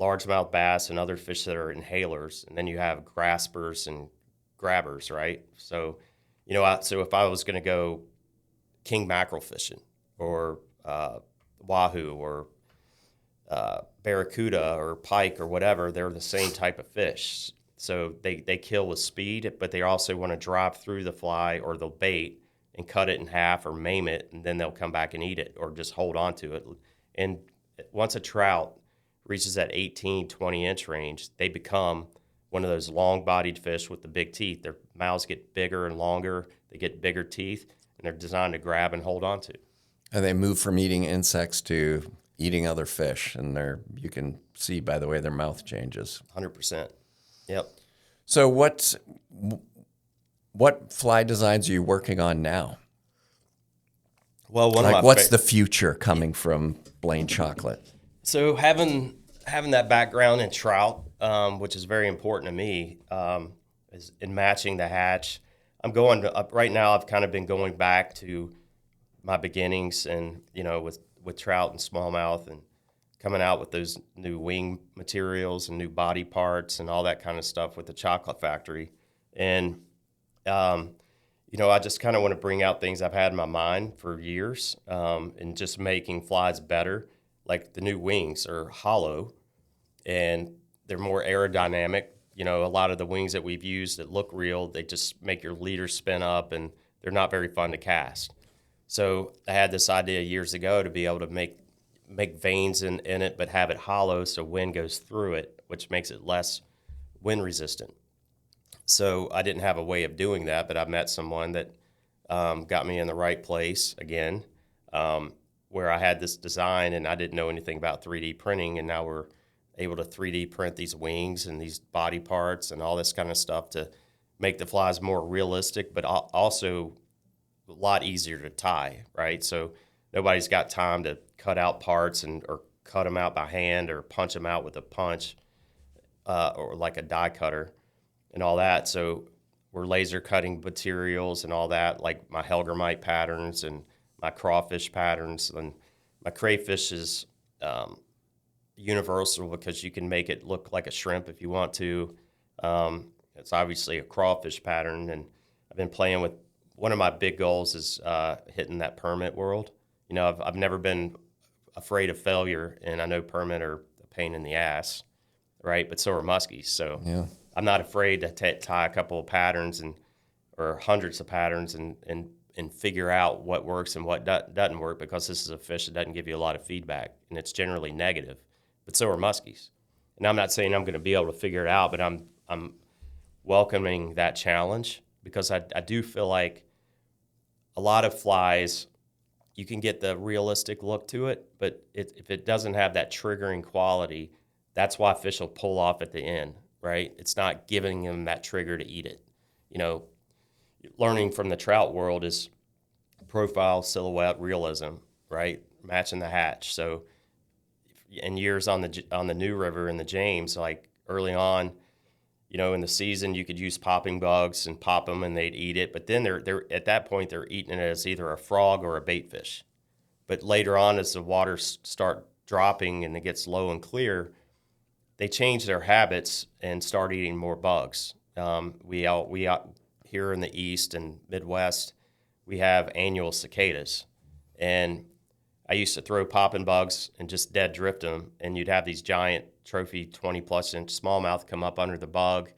largemouth bass and other fish that are inhalers, and then you have graspers and grabbers, right? So, you know, so if I was going to go king mackerel fishing or wahoo or barracuda or pike or whatever, they're the same type of fish. So they kill with speed, but they also want to drive through the fly or the bait and cut it in half or maim it, and then they'll come back and eat it or just hold on to it. And once a trout reaches that 18, 20-inch range, they become one of those long-bodied fish with the big teeth. Their mouths get bigger and longer. They get bigger teeth, and they're designed to grab and hold on to. And they move from eating insects to eating other fish, and you can see by the way their mouth changes. 100%. Yep. So what fly designs are you working on now? Well, what's the future coming from Blane Chocklett? So having that background in trout, which is very important to me, is in matching the hatch. I'm going right now. I've kind of been going back to my beginnings, and you know, with trout and smallmouth, and coming out with those new wing materials and new body parts and all that kind of stuff with the chocolate factory. And you know, I just kind of want to bring out things I've had in my mind for years, and just making flies better. Like the new wings are hollow, and they're more aerodynamic. You know, a lot of the wings that we've used that look real, they just make your leader spin up, and they're not very fun to cast. So I had this idea years ago to be able to make veins in it, but have it hollow so wind goes through it, which makes it less wind resistant. So I didn't have a way of doing that, but I met someone that got me in the right place again, where I had this design and I didn't know anything about 3D printing, and now we're able to 3D print these wings and these body parts and all this kind of stuff to make the flies more realistic, but also a lot easier to tie, right? So nobody's got time to cut out parts or cut them out by hand or punch them out with a punch or like a die cutter and all that. So we're laser cutting materials and all that, like my Helgermite patterns and my crawfish patterns. And my crayfish is universal because you can make it look like a shrimp if you want to. It's obviously a crawfish pattern, and I've been playing with, one of my big goals is hitting that permit world. You know, I've never been afraid of failure, and I know permit are a pain in the ass, right? But so are muskies. So yeah. I'm not afraid to tie a couple of patterns or hundreds of patterns and figure out what works and what doesn't work, because this is a fish that doesn't give you a lot of feedback, and it's generally negative. But so are muskies. And I'm not saying I'm going to be able to figure it out, but I'm welcoming that challenge, because I do feel like a lot of flies, you can get the realistic look to it, but if it doesn't have that triggering quality, that's why fish will pull off at the end, right? It's not giving them that trigger to eat it. You know, learning from the trout world is profile, silhouette, realism, right? Matching the hatch. So in years on the New River and the James, like early on, you know, in the season, you could use popping bugs and pop them and they'd eat it. But then they're at that point, they're eating it as either a frog or a bait fish. But later on, as the waters start dropping and it gets low and clear, they change their habits and start eating more bugs. We out here in the East and Midwest, we have annual cicadas. And I used to throw popping bugs and just dead drift them, and you'd have these giant trophy 20-plus inch smallmouth come up under the bug,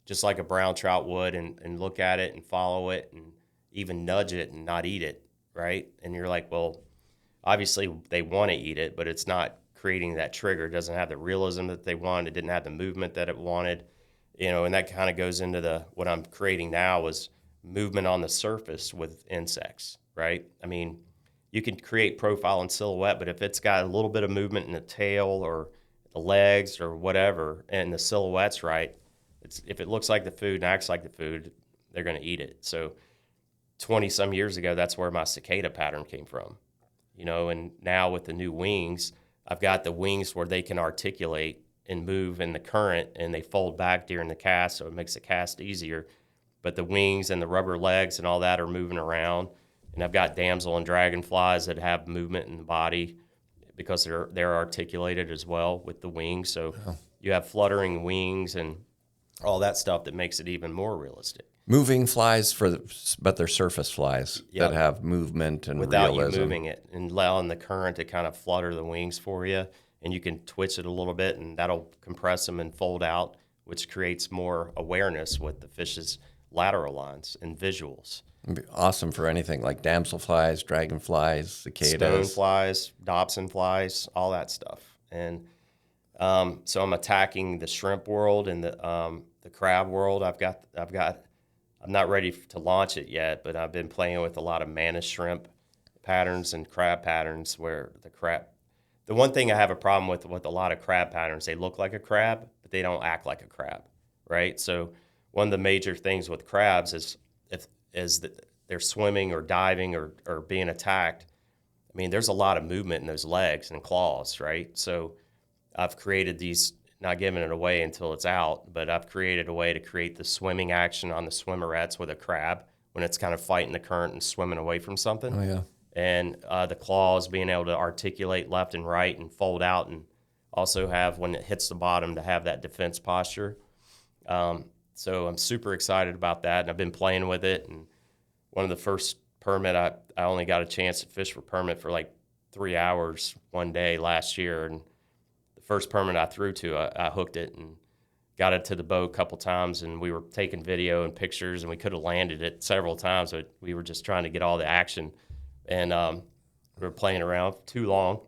just like a brown trout would, and look at it and follow it and even nudge it and not eat it, right? And you're like, well, obviously they want to eat it, but it's not creating that trigger. It doesn't have the realism that they want. It didn't have the movement that it wanted, you know, and that kind of goes into what I'm creating now is movement on the surface with insects, right? I mean, you can create profile and silhouette, but if it's got a little bit of movement in the tail or the legs or whatever, and the silhouette's right, if it looks like the food and acts like the food, they're going to eat it. So 20-some years ago, that's where my cicada pattern came from, you know, and now with the new wings, I've got the wings where they can articulate and move in the current, and they fold back during the cast, so it makes the cast easier. But the wings and the rubber legs and all that are moving around. And I've got damsel and dragonflies that have movement in the body because they're articulated as well with the wings. So you have fluttering wings and all that stuff that makes it even more realistic. Moving flies, but they're surface flies that have movement and without realism. You moving it and allowing the current to kind of flutter the wings for you. And you can twitch it a little bit, and that'll compress them and fold out, which creates more awareness with the fish's lateral lines and visuals. It'd be awesome for anything like damselflies, dragonflies, cicadas. Stoneflies, Dobson flies, all that stuff. And so I'm attacking the shrimp world and the crab world. I'm not ready to launch it yet, but I've been playing with a lot of mantis shrimp patterns and crab patterns where the one thing I have a problem with a lot of crab patterns, they look like a crab, but they don't act like a crab, right? So one of the major things with crabs is that they're swimming or diving or being attacked. I mean, there's a lot of movement in those legs and claws, right? So I've created these, not giving it away until it's out, but I've created a way to create the swimming action on the swimmerettes with a crab when it's kind of fighting the current and swimming away from something. Oh, yeah. And the claws being able to articulate left and right and fold out, and also have, when it hits the bottom, to have that defense posture. So I'm super excited about that, and I've been playing with it. And one of the first permit, I only got a chance to fish for permit for like 3 hours one day last year. And the first permit I threw to, I hooked it and got it to the boat a couple times, and we were taking video and pictures, and we could have landed it several times, but we were just trying to get all the action. And we were playing around too long,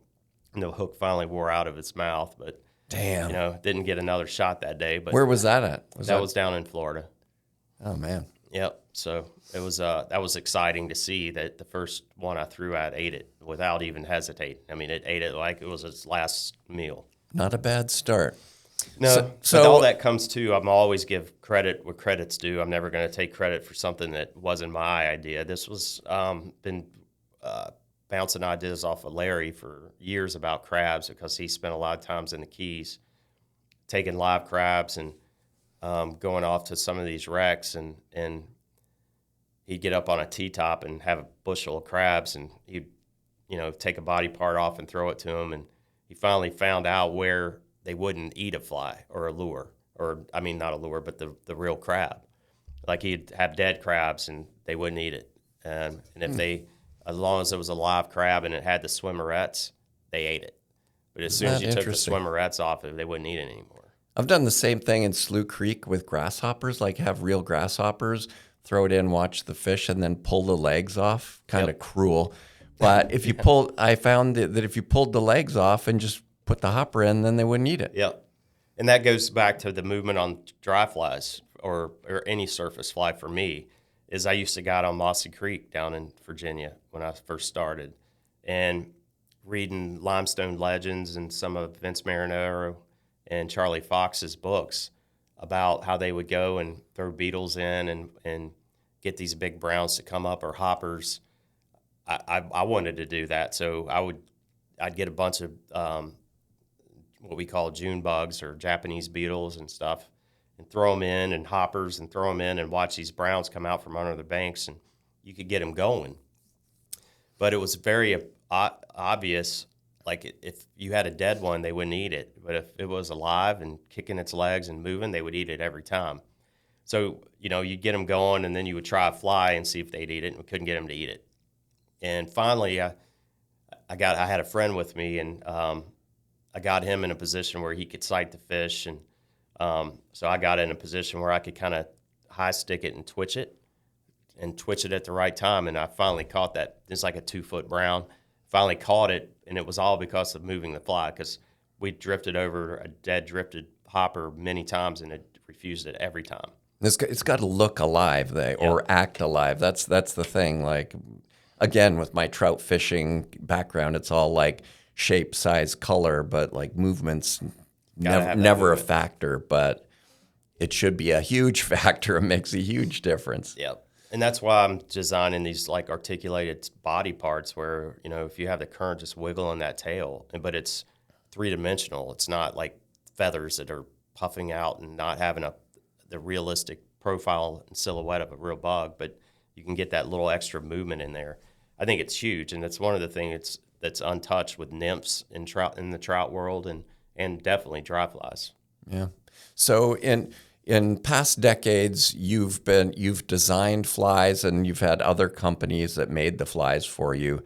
and the hook finally wore out of its mouth. But Damn. didn't get another shot that day. But Where was that at? that was down in Florida. Oh man. Yep. So it was that was exciting to see that the first one I threw at ate it without even hesitating. I mean, it ate it like it was its last meal. Not a bad start. No, so but all that comes to, I'm always give credit where credit's due. I'm never going to take credit for something that wasn't my idea. This was been bouncing ideas off of Larry for years about crabs, because he spent a lot of times in the Keys taking live crabs and going off to some of these wrecks, and he'd get up on a T-top and have a bushel of crabs, and he'd take a body part off and throw it to him, and he finally found out where they wouldn't eat a fly or a lure, or I mean not a lure, but the real crab. Like he'd have dead crabs and they wouldn't eat it, and if they, as long as it was a live crab and it had the swimmerettes, they ate it. But as soon as you took the swimmerettes off it, they wouldn't eat it anymore. I've done the same thing in Slough Creek with grasshoppers, like have real grasshoppers, throw it in, watch the fish, and then pull the legs off. Kind of cruel. But if you I found that if you pulled the legs off and just put the hopper in, then they wouldn't eat it. Yep. And that goes back to the movement on dry flies or any surface fly for me, is I used to guide on Mossy Creek down in Virginia when I first started, and reading Limestone Legends and some of Vince Marinero and Charlie Fox's books about how they would go and throw beetles in and get these big browns to come up, or hoppers. I wanted to do that, so I'd get a bunch of what we call June bugs or Japanese beetles and stuff, and throw them in, and hoppers, and throw them in, and watch these browns come out from under the banks, and you could get them going. But it was very obvious, like if you had a dead one, they wouldn't eat it. But if it was alive and kicking its legs and moving, they would eat it every time. So, you'd get them going, and then you would try a fly and see if they'd eat it, and we couldn't get them to eat it. And finally, I had a friend with me, and I got him in a position where he could sight the fish, and so I got in a position where I could kind of high stick it and twitch it at the right time, and I finally caught that. It's like a 2-foot brown. Finally caught it, and it was all because of moving the fly, because we drifted over a dead drifted hopper many times, and it refused it every time. It's got to look alive, or act alive. That's the thing. Like, again, with my trout fishing background, it's all like shape, size, color, but like movements never a factor. But it should be a huge factor. It makes a huge difference. Yep. And that's why I'm designing these like articulated body parts where, if you have the current just wiggling that tail, but it's 3-dimensional. It's not like feathers that are puffing out and not having the realistic profile and silhouette of a real bug, but you can get that little extra movement in there. I think it's huge, and it's one of the things that's untouched with nymphs in the trout world, and definitely dry flies. Yeah. So in past decades, you've designed flies, and you've had other companies that made the flies for you.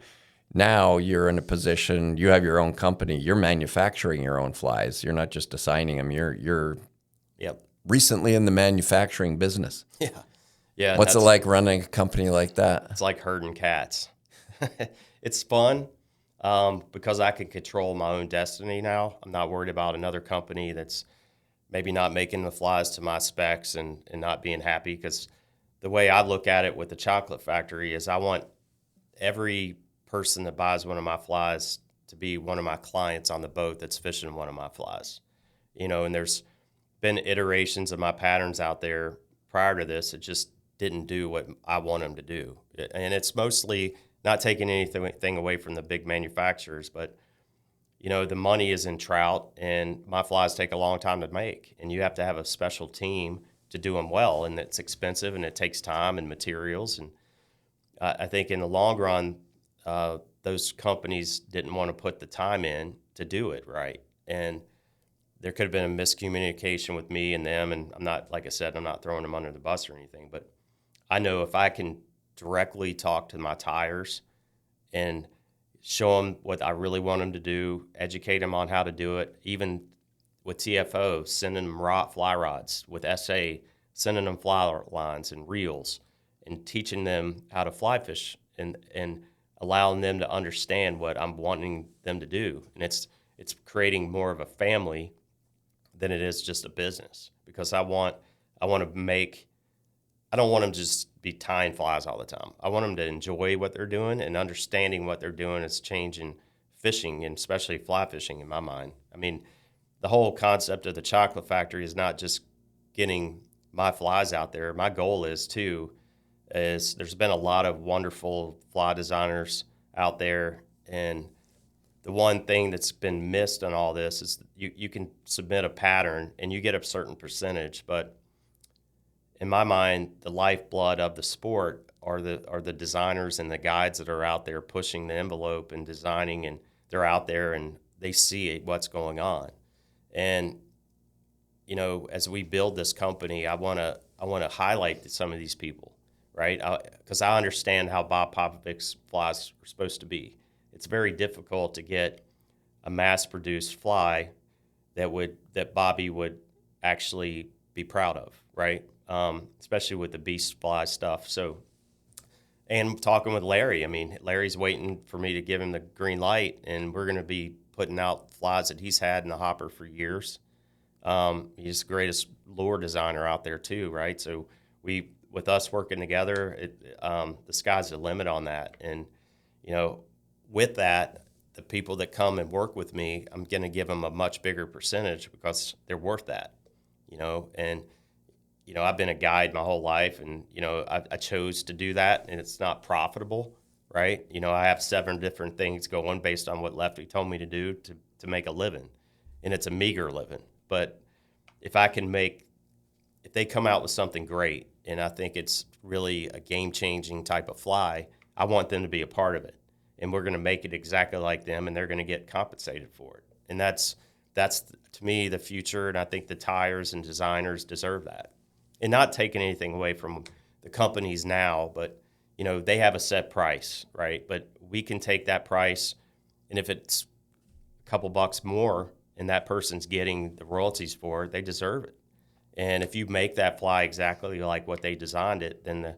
Now you're in a position, you have your own company. You're manufacturing your own flies. You're not just designing them. You're recently in the manufacturing business. Yeah. Yeah. What's it like running a company like that? It's like herding cats. It's fun because I can control my own destiny now. I'm not worried about another company that's maybe not making the flies to my specs and not being happy, because the way I look at it with the chocolate factory is I want every person that buys one of my flies to be one of my clients on the boat that's fishing one of my flies. And there's been iterations of my patterns out there prior to this that just didn't do what I want them to do. And it's mostly not taking anything away from the big manufacturers, but the money is in trout, and my flies take a long time to make, and you have to have a special team to do them well, and it's expensive, and it takes time and materials. And I think in the long run, those companies didn't want to put the time in to do it right. And there could have been a miscommunication with me and them, and I'm not, like I said, I'm not throwing them under the bus or anything, but I know if I can directly talk to my tyers and show them what I really want them to do, educate them on how to do it, even with TFO, sending them fly rods, with SA, sending them fly lines and reels, and teaching them how to fly fish and allowing them to understand what I'm wanting them to do. And it's creating more of a family than it is just a business, because I want to make, I don't want them to just be tying flies all the time. I want them to enjoy what they're doing, and understanding what they're doing is changing fishing, and especially fly fishing in my mind. I mean, the whole concept of the chocolate factory is not just getting my flies out there. My goal is there's been a lot of wonderful fly designers out there, and the one thing that's been missed on all this is you can submit a pattern and you get a certain percentage, but in my mind, the lifeblood of the sport are the designers and the guides that are out there pushing the envelope and designing, and they're out there and they see what's going on. And as we build this company, I want to highlight some of these people, right? Because I understand how Bob Popovich's flies are supposed to be. It's very difficult to get a mass-produced fly that Bobby would actually be proud of, right? Especially with the beast fly stuff. So, and talking with Larry, I mean, Larry's waiting for me to give him the green light, and we're going to be putting out flies that he's had in the hopper for years. He's the greatest lure designer out there too, right? So with us working together, the sky's the limit on that. And, with that, the people that come and work with me, I'm going to give them a much bigger percentage because they're worth that, and, I've been a guide my whole life, and, I chose to do that, and it's not profitable, right? I have 7 different things going based on what Lefty told me to do to make a living, and it's a meager living. But if they come out with something great, and I think it's really a game-changing type of fly, I want them to be a part of it. And we're going to make it exactly like them, and they're going to get compensated for it. And that's to me the future, and I think the tyers and designers deserve that. And not taking anything away from the companies now, but they have a set price, right? But we can take that price, and if it's a couple bucks more and that person's getting the royalties for it, they deserve it. And if you make that fly exactly like what they designed it, then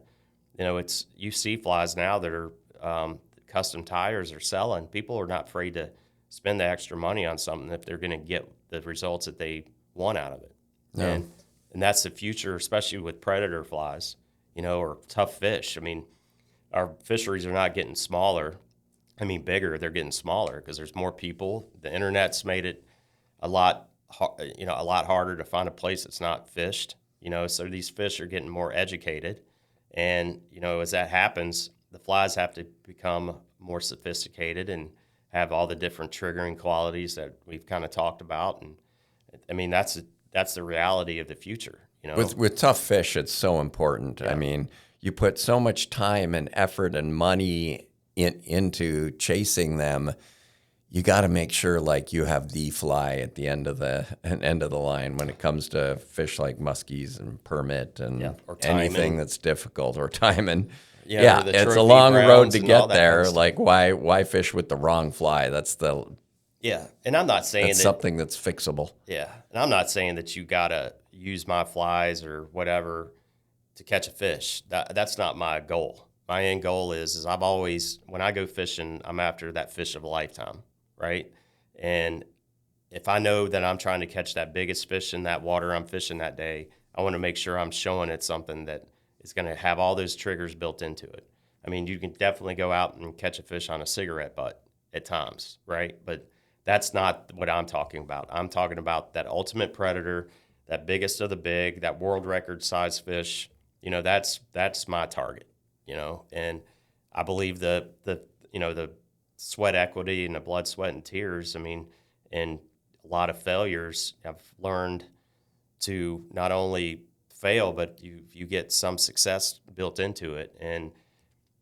you see flies now that are custom tyers are selling. People are not afraid to spend the extra money on something if they're going to get the results that they want out of it. No. And that's the future, especially with predator flies, or tough fish. I mean, our fisheries are not getting smaller. I mean, bigger. They're getting smaller because there's more people. The internet's made it a lot harder to find a place that's not fished. So these fish are getting more educated, and as that happens, the flies have to become more sophisticated and have all the different triggering qualities that we've kind of talked about. And I mean, that's the reality of the future. With tough fish, it's so important. Yeah. I mean, you put so much time and effort and money into chasing them. You got to make sure you have the fly at the end of the line when it comes to fish like muskies and permit and anything that's difficult, or timing. Yeah, it's a long road to get there. Kind of why fish with the wrong fly? That's and I'm not saying that's something that's fixable. Yeah, and I'm not saying that you gotta use my flies or whatever to catch a fish. That's not my goal. My end goal is I've always, when I go fishing, I'm after that fish of a lifetime, right? And if I know that I'm trying to catch that biggest fish in that water I'm fishing that day, I want to make sure I'm showing it something that is going to have all those triggers built into it. I mean, you can definitely go out and catch a fish on a cigarette butt at times, right? But that's not what I'm talking about. I'm talking about that ultimate predator, that biggest of the big, that world record size fish. That's my target. And I believe the sweat equity and the blood, sweat, and tears. I mean, and a lot of failures, I've learned to not only fail, but you get some success built into it, and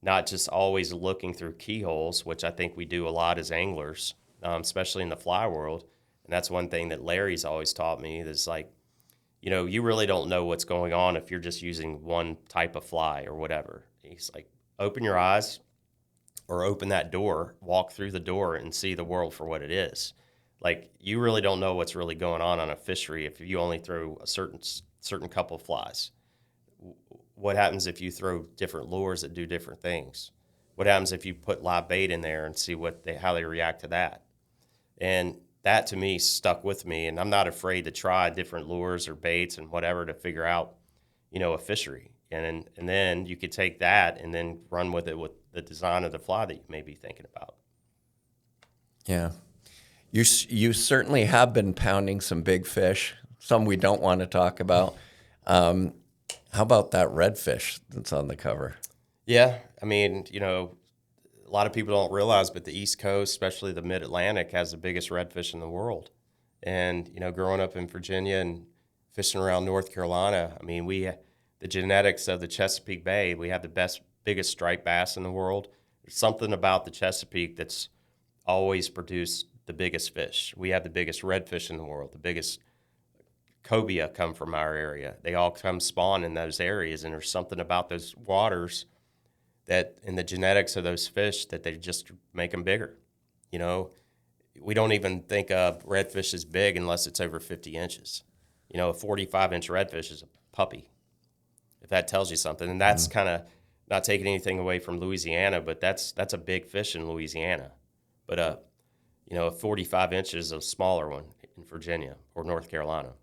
not just always looking through keyholes, which I think we do a lot as anglers, especially in the fly world. And that's one thing that Larry's always taught me is you really don't know what's going on if you're just using one type of fly or whatever. He's like, open your eyes or open that door, walk through the door and see the world for what it is. You really don't know what's really going on a fishery if you only throw a certain couple of flies. What happens if you throw different lures that do different things? what happens if you put live bait in there and see how they react to that. And that to me stuck with me, and I'm not afraid to try different lures or baits and whatever to figure out, a fishery. And then you could take that and then run with it with the design of the fly that you may be thinking about. Yeah. You certainly have been pounding some big fish, some we don't want to talk about. How about that redfish that's on the cover? Yeah, I mean, a lot of people don't realize, but the East Coast, especially the Mid-Atlantic, has the biggest redfish in the world. And, growing up in Virginia and fishing around North Carolina, I mean, the genetics of the Chesapeake Bay, we have biggest striped bass in the world. There's something about the Chesapeake that's always produced the biggest fish. We have the biggest redfish in the world, the biggest cobia come from our area. They all come spawn in those areas, and there's something about those waters that in the genetics of those fish that they just make them bigger. We don't even think of redfish as big unless it's over 50 inches. A 45-inch redfish is a puppy, if that tells you something. And that's kind of not taking anything away from Louisiana, but that's a big fish in Louisiana. But, 45 inches is a smaller one in Virginia or North Carolina.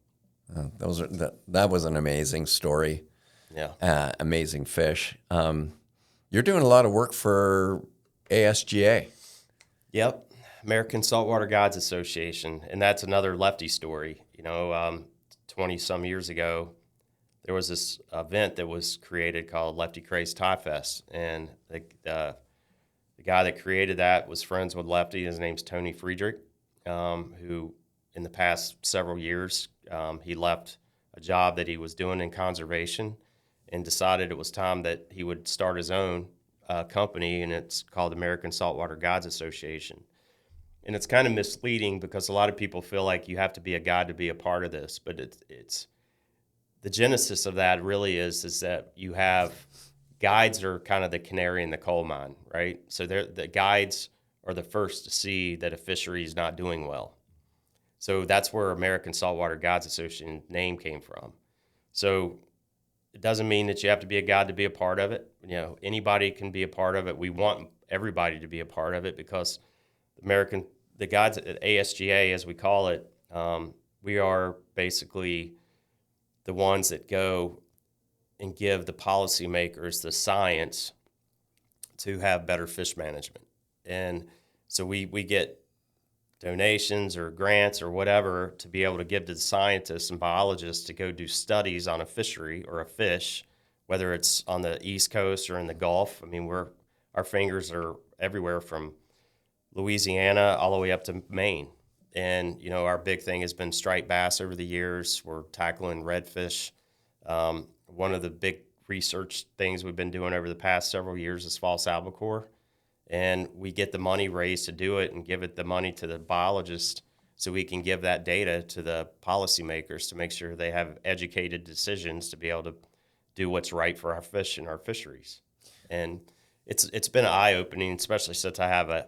That was an amazing story. Yeah. Amazing fish. You're doing a lot of work for ASGA. Yep, American Saltwater Guides Association, and that's another Lefty story. 20-some years ago, there was this event that was created called Lefty Kreh's Tie Fest, and the guy that created that was friends with Lefty. His name's Tony Friedrich, who in the past several years, he left a job that he was doing in conservation and decided it was time that he would start his own company, and it's called American Saltwater Guides Association. And it's kind of misleading because a lot of people feel like you have to be a guide to be a part of this, but it's the genesis of that really is that you have guides are kind of the canary in the coal mine, right? So the guides are the first to see that a fishery is not doing well. So that's where American Saltwater Guides Association name came from. So it doesn't mean that you have to be a guide to be a part of it. Anybody can be a part of it. We want everybody to be a part of it because the guides at ASGA, as we call it, we are basically the ones that go and give the policymakers the science to have better fish management. And so we get donations or grants or whatever to be able to give to the scientists and biologists to go do studies on a fishery or a fish, whether it's on the East Coast or in the Gulf. I mean, our fingers are everywhere from Louisiana all the way up to Maine. And, our big thing has been striped bass over the years. We're tackling redfish. One of the big research things we've been doing over the past several years is false albacore. And we get the money raised to do it and give it the money to the biologist so we can give that data to the policymakers to make sure they have educated decisions to be able to do what's right for our fish and our fisheries. And it's been eye-opening, especially since I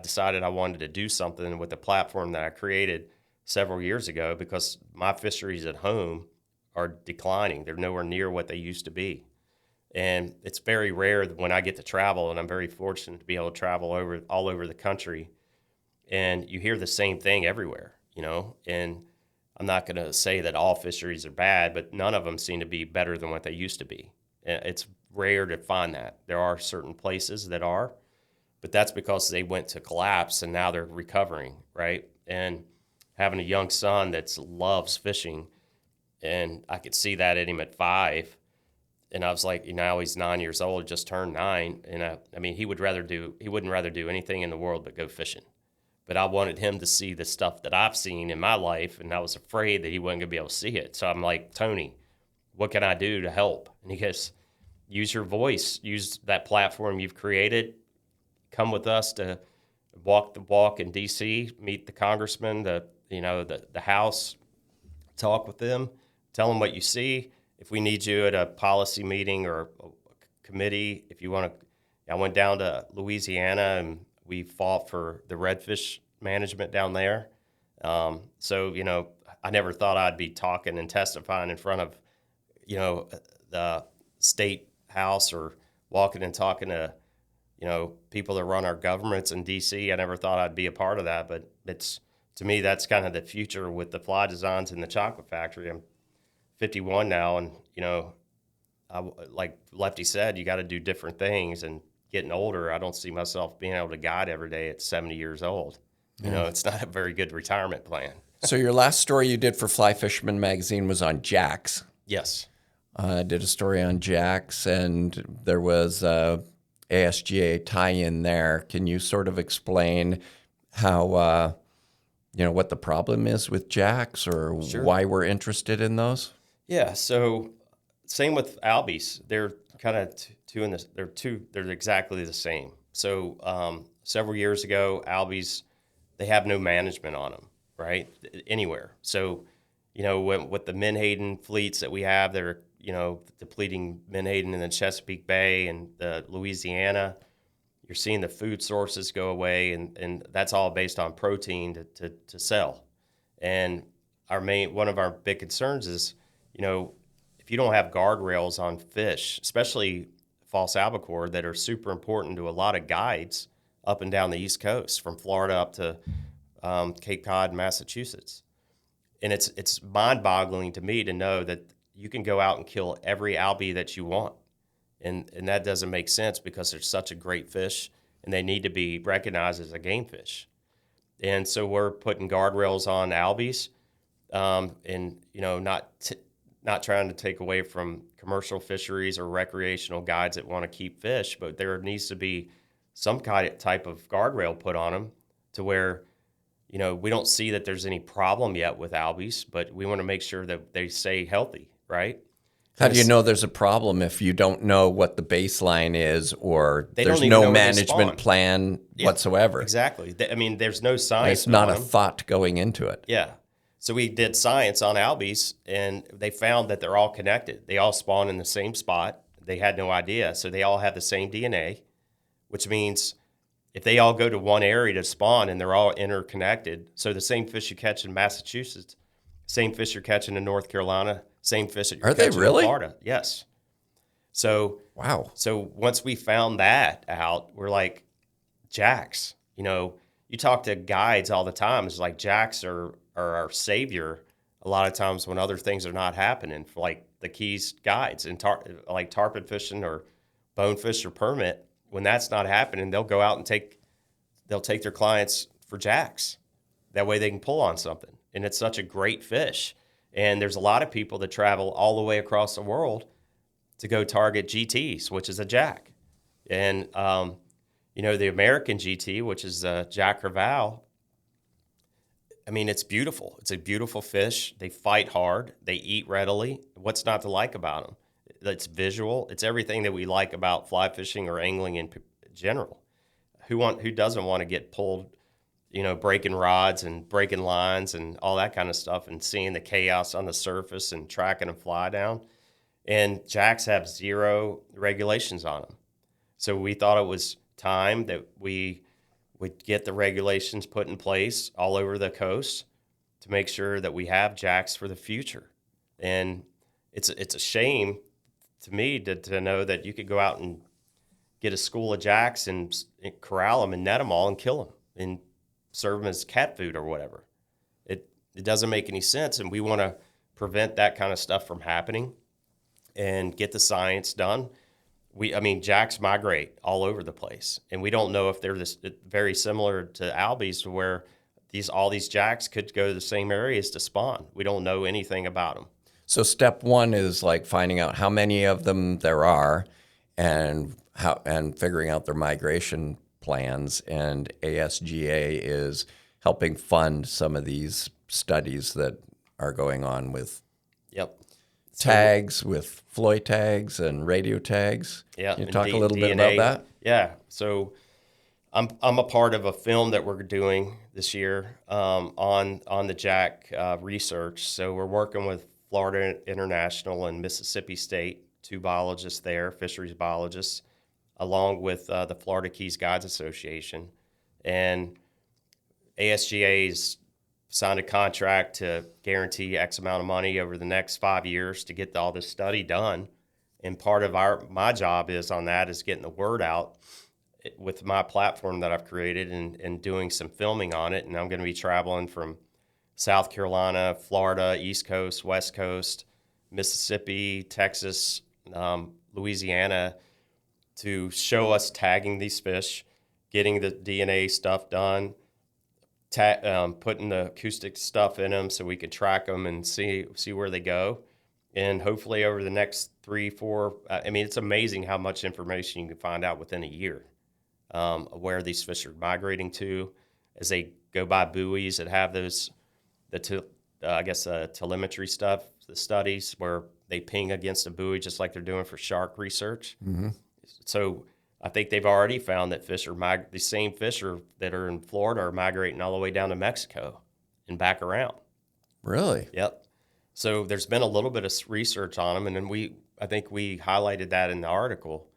decided I wanted to do something with the platform that I created several years ago because my fisheries at home are declining. They're nowhere near what they used to be. And it's very rare that when I get to travel, and I'm very fortunate to be able to travel all over the country, and you hear the same thing everywhere, and I'm not going to say that all fisheries are bad, but none of them seem to be better than what they used to be. It's rare to find that. There are certain places that are, but that's because they went to collapse and now they're recovering, right? And having a young son that loves fishing, and I could see that in him at 5. And I was like, now he's 9 years old, just turned 9. And I mean, he wouldn't rather do anything in the world but go fishing. But I wanted him to see the stuff that I've seen in my life, and I was afraid that he wasn't going to be able to see it. So I'm like, Tony, what can I do to help? And he goes, use your voice, use that platform you've created. Come with us to walk the walk in D.C., meet the congressman, the House, talk with them, tell them what you see. If we need you at a policy meeting or a committee, if you want to, I went down to Louisiana and we fought for the redfish management down there. So, I never thought I'd be talking and testifying in front of, the state house or walking and talking to people that run our governments in D.C., I never thought I'd be a part of that, but to me, that's kind of the future with the fly designs in the chocolate factory. I'm 51 now, and, like Lefty said, you got to do different things, and getting older, I don't see myself being able to guide every day at 70 years old. It's not a very good retirement plan. So your last story you did for Fly Fisherman magazine was on jacks. Yes. I did a story on jacks, and there was ASGA tie-in there. Can you sort of explain how, what the problem is with jacks, or Sure. why we're interested in those? Yeah. So same with albies. They're kind of they're exactly the same. So several years ago, albies, they have no management on them, right? Anywhere. So, with the menhaden fleets that we have, they're, depleting menhaden in the Chesapeake Bay and the Louisiana, you're seeing the food sources go away, and that's all based on protein to sell. And one of our big concerns is, if you don't have guardrails on fish, especially false albacore, that are super important to a lot of guides up and down the East Coast, from Florida up to Cape Cod, Massachusetts. And it's mind-boggling to me to know that you can go out and kill every albie that you want. And that doesn't make sense, because they're such a great fish, and they need to be recognized as a game fish. And so we're putting guardrails on albies, and not trying to take away from commercial fisheries or recreational guides that want to keep fish, but there needs to be some type of guardrail put on them to where, we don't see that there's any problem yet with albies, but we want to make sure that they stay healthy, right? How do you know there's a problem if you don't know what the baseline is, or They there's don't even no know where they management spawn. plan Yeah, whatsoever? Exactly. There's no science. It's not on a them. thought going into it. Yeah. So we did science on albies, and they found that they're all connected. They all spawn in the same spot. They had no idea. So they all have the same DNA, which means if they all go to one area to spawn and they're all interconnected, so the same fish you catch in Massachusetts, same fish you're catching in North Carolina, same fish that you're catching in Florida. Yes. So wow. So once we found that out, we're like, jacks. You talk to guides all the time. It's like jacks are our savior a lot of times when other things are not happening, for like the Keys guides and like tarpon fishing or bonefish or permit. When that's not happening, they'll go out and take their clients for jacks. That way they can pull on something. And it's such a great fish. And there's a lot of people that travel all the way across the world to go target GTs, which is a jack. And, the American GT, which is a jack crevalle, it's beautiful. It's a beautiful fish. They fight hard. They eat readily. What's not to like about them? It's visual. It's everything that we like about fly fishing or angling in general. Who doesn't want to get pulled, breaking rods and breaking lines and all that kind of stuff, and seeing the chaos on the surface and tracking a fly down? And jacks have zero regulations on them. So we thought it was time that we would get the regulations put in place all over the coast to make sure that we have jacks for the future. And it's a shame to me to know that you could go out and get a school of jacks and corral them and net them all and kill them and serve them as cat food or whatever. It doesn't make any sense, and we want to prevent that kind of stuff from happening and get the science done. Jacks migrate all over the place, and we don't know if they're very similar to albies, where all these jacks could go to the same areas to spawn. We don't know anything about them. So step one is like finding out how many of them there are, and figuring out their migration plans. And ASGA is helping fund some of these studies that are going on with tags, with FLY tags and radio tags. Yeah. Can you talk a little bit about that? Yeah. So I'm a part of a film that we're doing this year on the jack research. So we're working with Florida International and Mississippi State, two biologists there, fisheries biologists, along with the Florida Keys Guides Association. And ASGA's signed a contract to guarantee X amount of money over the next 5 years to get all this study done. And part of my job is getting the word out with my platform that I've created and doing some filming on it. And I'm going to be traveling from South Carolina, Florida, East Coast, West Coast, Mississippi, Texas, Louisiana, to show us tagging these fish, getting the DNA stuff done, putting the acoustic stuff in them so we can track them and see where they go. And hopefully over the next 3-4, I mean, it's amazing how much information you can find out within a year, where these fish are migrating to as they go by buoys that have those, telemetry stuff, the studies where they ping against a buoy just like they're doing for shark research. Mm-hmm. So I think they've already found that the same fish that are in Florida are migrating all the way down to Mexico and back around. Really? Yep. So there's been a little bit of research on them, and then I think we highlighted that in the article.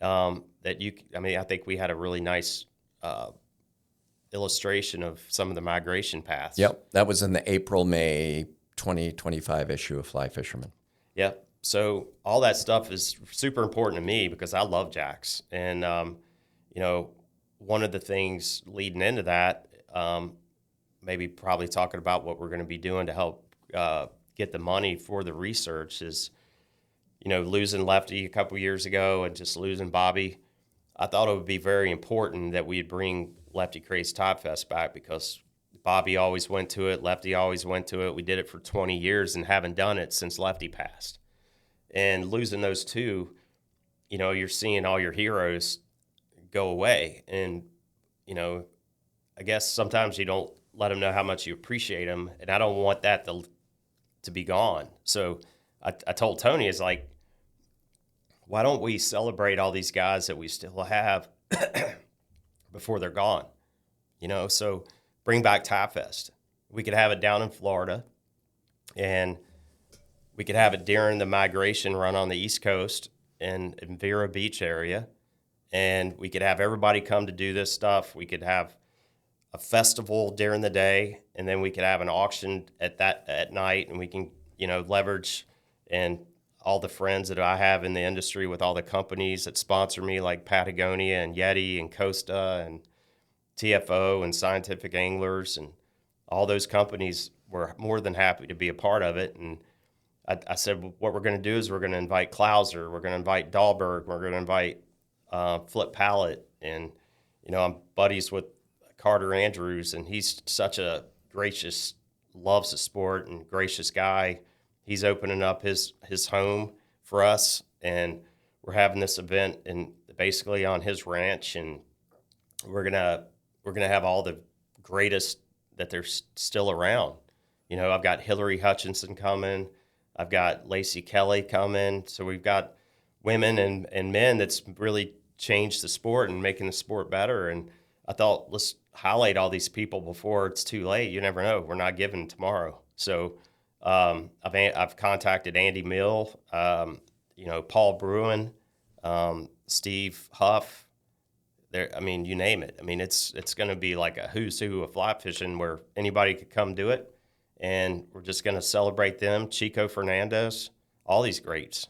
I think we had a really nice illustration of some of the migration paths. Yep. That was in the April-May 2025 issue of Fly Fisherman. Yep. So all that stuff is super important to me because I love jacks. And, one of the things leading into that, probably talking about what we're going to be doing to help get the money for the research is, losing Lefty a couple years ago and just losing Bobby. I thought it would be very important that we'd bring Lefty Kreh's Tide Fest back because Bobby always went to it. Lefty always went to it. We did it for 20 years and haven't done it since Lefty passed. And losing those two, you're seeing all your heroes go away. And, I guess sometimes you don't let them know how much you appreciate them. And I don't want that to be gone. So I told Tony, it's like, why don't we celebrate all these guys that we still have before they're gone? So bring back Tide Fest. We could have it down in Florida, and we could have it during the migration run on the East Coast in Vero Beach area, and we could have everybody come to do this stuff. We could have a festival during the day, and then we could have an auction at night, and we can leverage and all the friends that I have in the industry with all the companies that sponsor me, like Patagonia and Yeti and Costa and TFO and Scientific Anglers, and all those companies were more than happy to be a part of it. And I said, what we're going to do is we're going to invite Klauser, we're going to invite Dahlberg, we're going to invite Flip Pallet, and I'm buddies with Carter Andrews, and he's such a gracious, loves the sport and gracious guy. He's opening up his home for us, and we're having this event and basically on his ranch, and we're gonna have all the greatest that there's still around. I've got Hillary Hutchinson coming, I've got Lacey Kelly coming, so we've got women and men that's really changed the sport and making the sport better. And I thought, let's highlight all these people before it's too late. You never know; we're not giving tomorrow, so. I've contacted Andy Mill, Paul Bruin, Steve Huff. You name it. It's going to be like a who's who of fly fishing where anybody could come do it, and we're just going to celebrate them. Chico Fernandez, all these greats,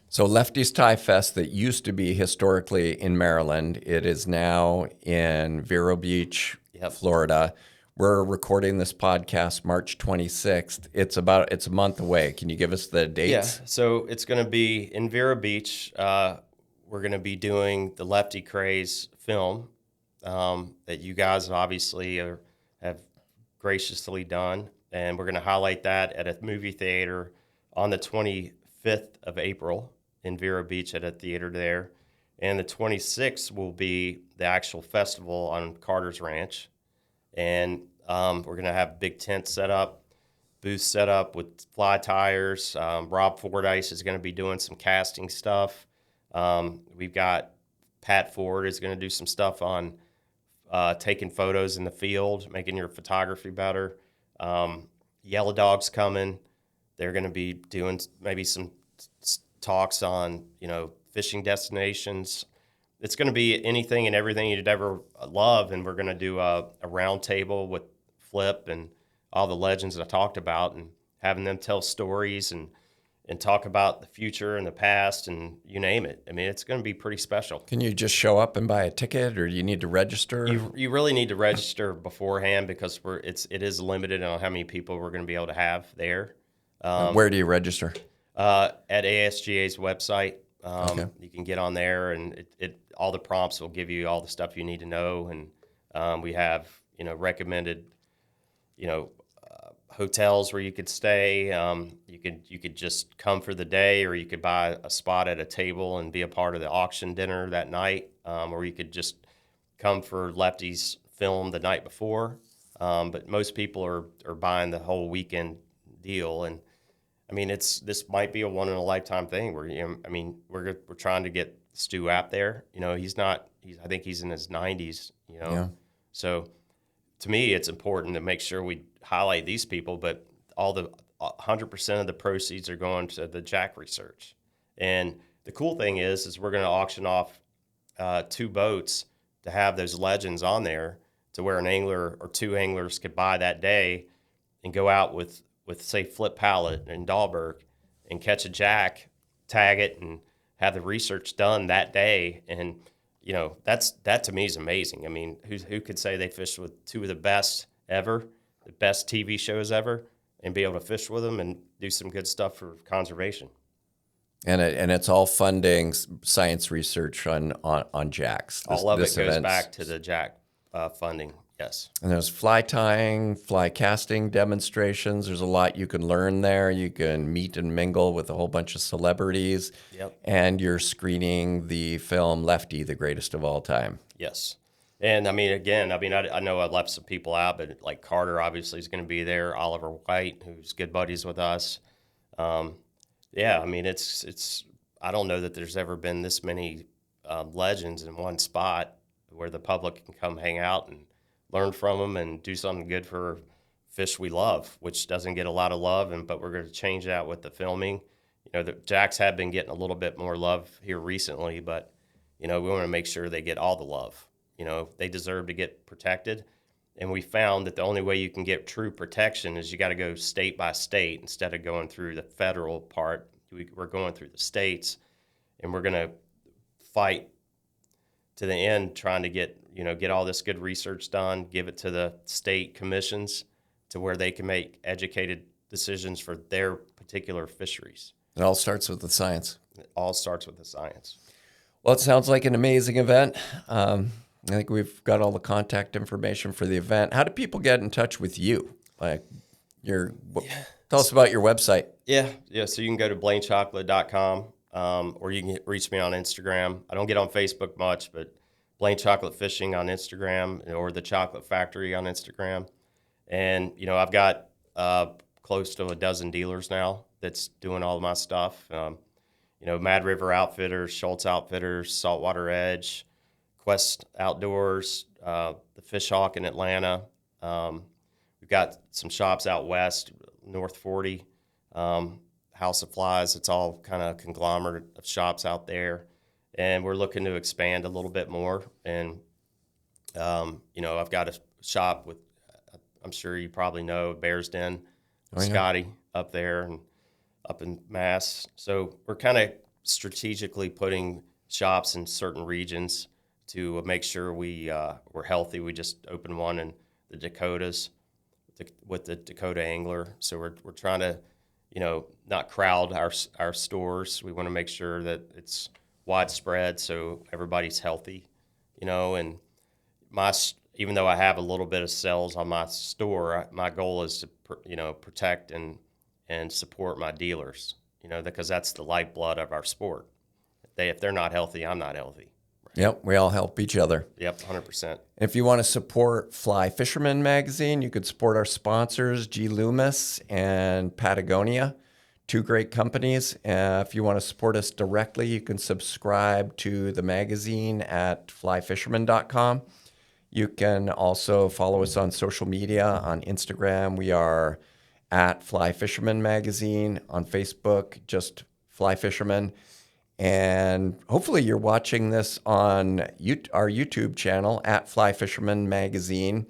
So Lefty's Tide Fest that used to be historically in Maryland, it is now in Vero Beach, Florida. We're recording this podcast March 26th. It's a month away. Can you give us the dates? Yeah, so it's going to be in Vero Beach. We're going to be doing the Lefty Kreh's film that you guys obviously have graciously done. And we're going to highlight that at a movie theater on the 25th of April in Vero Beach at a theater there. And the 26th will be the actual festival on Carter's Ranch. And we're going to have big tents set up, booths set up with fly tires. Rob Fordyce is going to be doing some casting stuff. We've got Pat Ford is going to do some stuff on taking photos in the field, making your photography better. Yellow Dog's coming. They're going to be doing maybe some talks on, fishing destinations. It's going to be anything and everything you'd ever love, and we're going to do a round table with Flip and all the legends that I talked about, and having them tell stories and and talk about the future and the past and you name it. I mean, it's going to be pretty special. Can you just show up and buy a ticket, or do you need to register? You really need to register beforehand because it is limited on how many people we're going to be able to have there. Where do you register? At ASGA's website. Okay. You can get on there, and all the prompts will give you all the stuff you need to know. And we have recommended hotels where you could stay. You could just come for the day, or you could buy a spot at a table and be a part of the auction dinner that night, or you could just come for Lefty's film the night before. But most people are buying the whole weekend deal, and I mean this might be a one in a lifetime thing. Where we're trying to get Stu out there. I think he's in his 90s. Yeah. So to me, it's important to make sure we highlight these people, but all the 100% of the proceeds are going to the jack research. And the cool thing is we're going to auction off 2 boats to have those legends on there, to where an angler or 2 anglers could buy that day and go out with say Flip Pallet and Dahlberg and catch a jack, tag it, and have the research done that day. And that to me is amazing. I mean, who could say they fished with 2 of the best ever, the best TV shows ever, and be able to fish with them and do some good stuff for conservation? And it's all funding science research on jacks. All of it goes back to the jack funding. Yes. And there's fly tying, fly casting demonstrations. There's a lot you can learn there. You can meet and mingle with a whole bunch of celebrities. Yep. And you're screening the film Lefty, the greatest of all time. Yes. And I mean, again, I know I left some people out, but like Carter obviously is going to be there. Oliver White, who's good buddies with us. Yeah, I mean, it's. I don't know that there's ever been this many legends in one spot where the public can come hang out and learn from them and do something good for fish we love, which doesn't get a lot of love. But we're going to change that with the filming. The jacks have been getting a little bit more love here recently, but we want to make sure they get all the love. They deserve to get protected. And we found that the only way you can get true protection is you got to go state by state instead of going through the federal part. We're going through the states, and we're going to fight to the end trying to get all this good research done, give it to the state commissions to where they can make educated decisions for their particular fisheries. It all starts with the science. It all starts with the science. Well, it sounds like an amazing event. I think we've got all the contact information for the event. How do people get in touch with you? Tell us about your website. Yeah. So you can go to BlaneChocklett.com, or you can reach me on Instagram. I don't get on Facebook much, but Blane Chocklett Fishing on Instagram, or the Chocolate Factory on Instagram. And I've got close to a dozen dealers now that's doing all of my stuff. Mad River Outfitters, Schultz Outfitters, Saltwater Edge, Quest Outdoors, the Fish Hawk in Atlanta. We've got some shops out west, North 40, House of Flies. It's all kind of conglomerate of shops out there. And we're looking to expand a little bit more. And, I've got a shop with, I'm sure you probably know, Bear's Den, Scotty up there and up in Mass. So we're kind of strategically putting shops in certain regions to make sure we're healthy. We just opened one in the Dakotas with the Dakota Angler. So we're trying to, not crowd our stores. We want to make sure that it's widespread so everybody's healthy, and even though I have a little bit of sales on my store, my goal is to protect and support my dealers, because that's the lifeblood of our sport. If they're not healthy, I'm not healthy. Yep, we all help each other. Yep, 100%. If you want to support Fly Fisherman magazine, you could support our sponsors, G. Loomis and Patagonia, 2 great companies. If you want to support us directly, you can subscribe to the magazine at flyfisherman.com. You can also follow us on social media. On Instagram, we are at Fly Fisherman Magazine. On Facebook, just Fly Fisherman. And hopefully you're watching this on our YouTube channel at Fly Fisherman Magazine.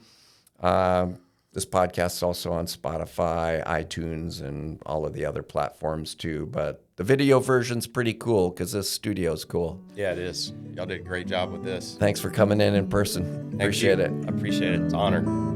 This podcast is also on Spotify, iTunes, and all of the other platforms too. But the video version's pretty cool because this studio's cool. Yeah, it is. Y'all did a great job with this. Thanks for coming in person. Thank Appreciate you. it. I appreciate it. It's an honor.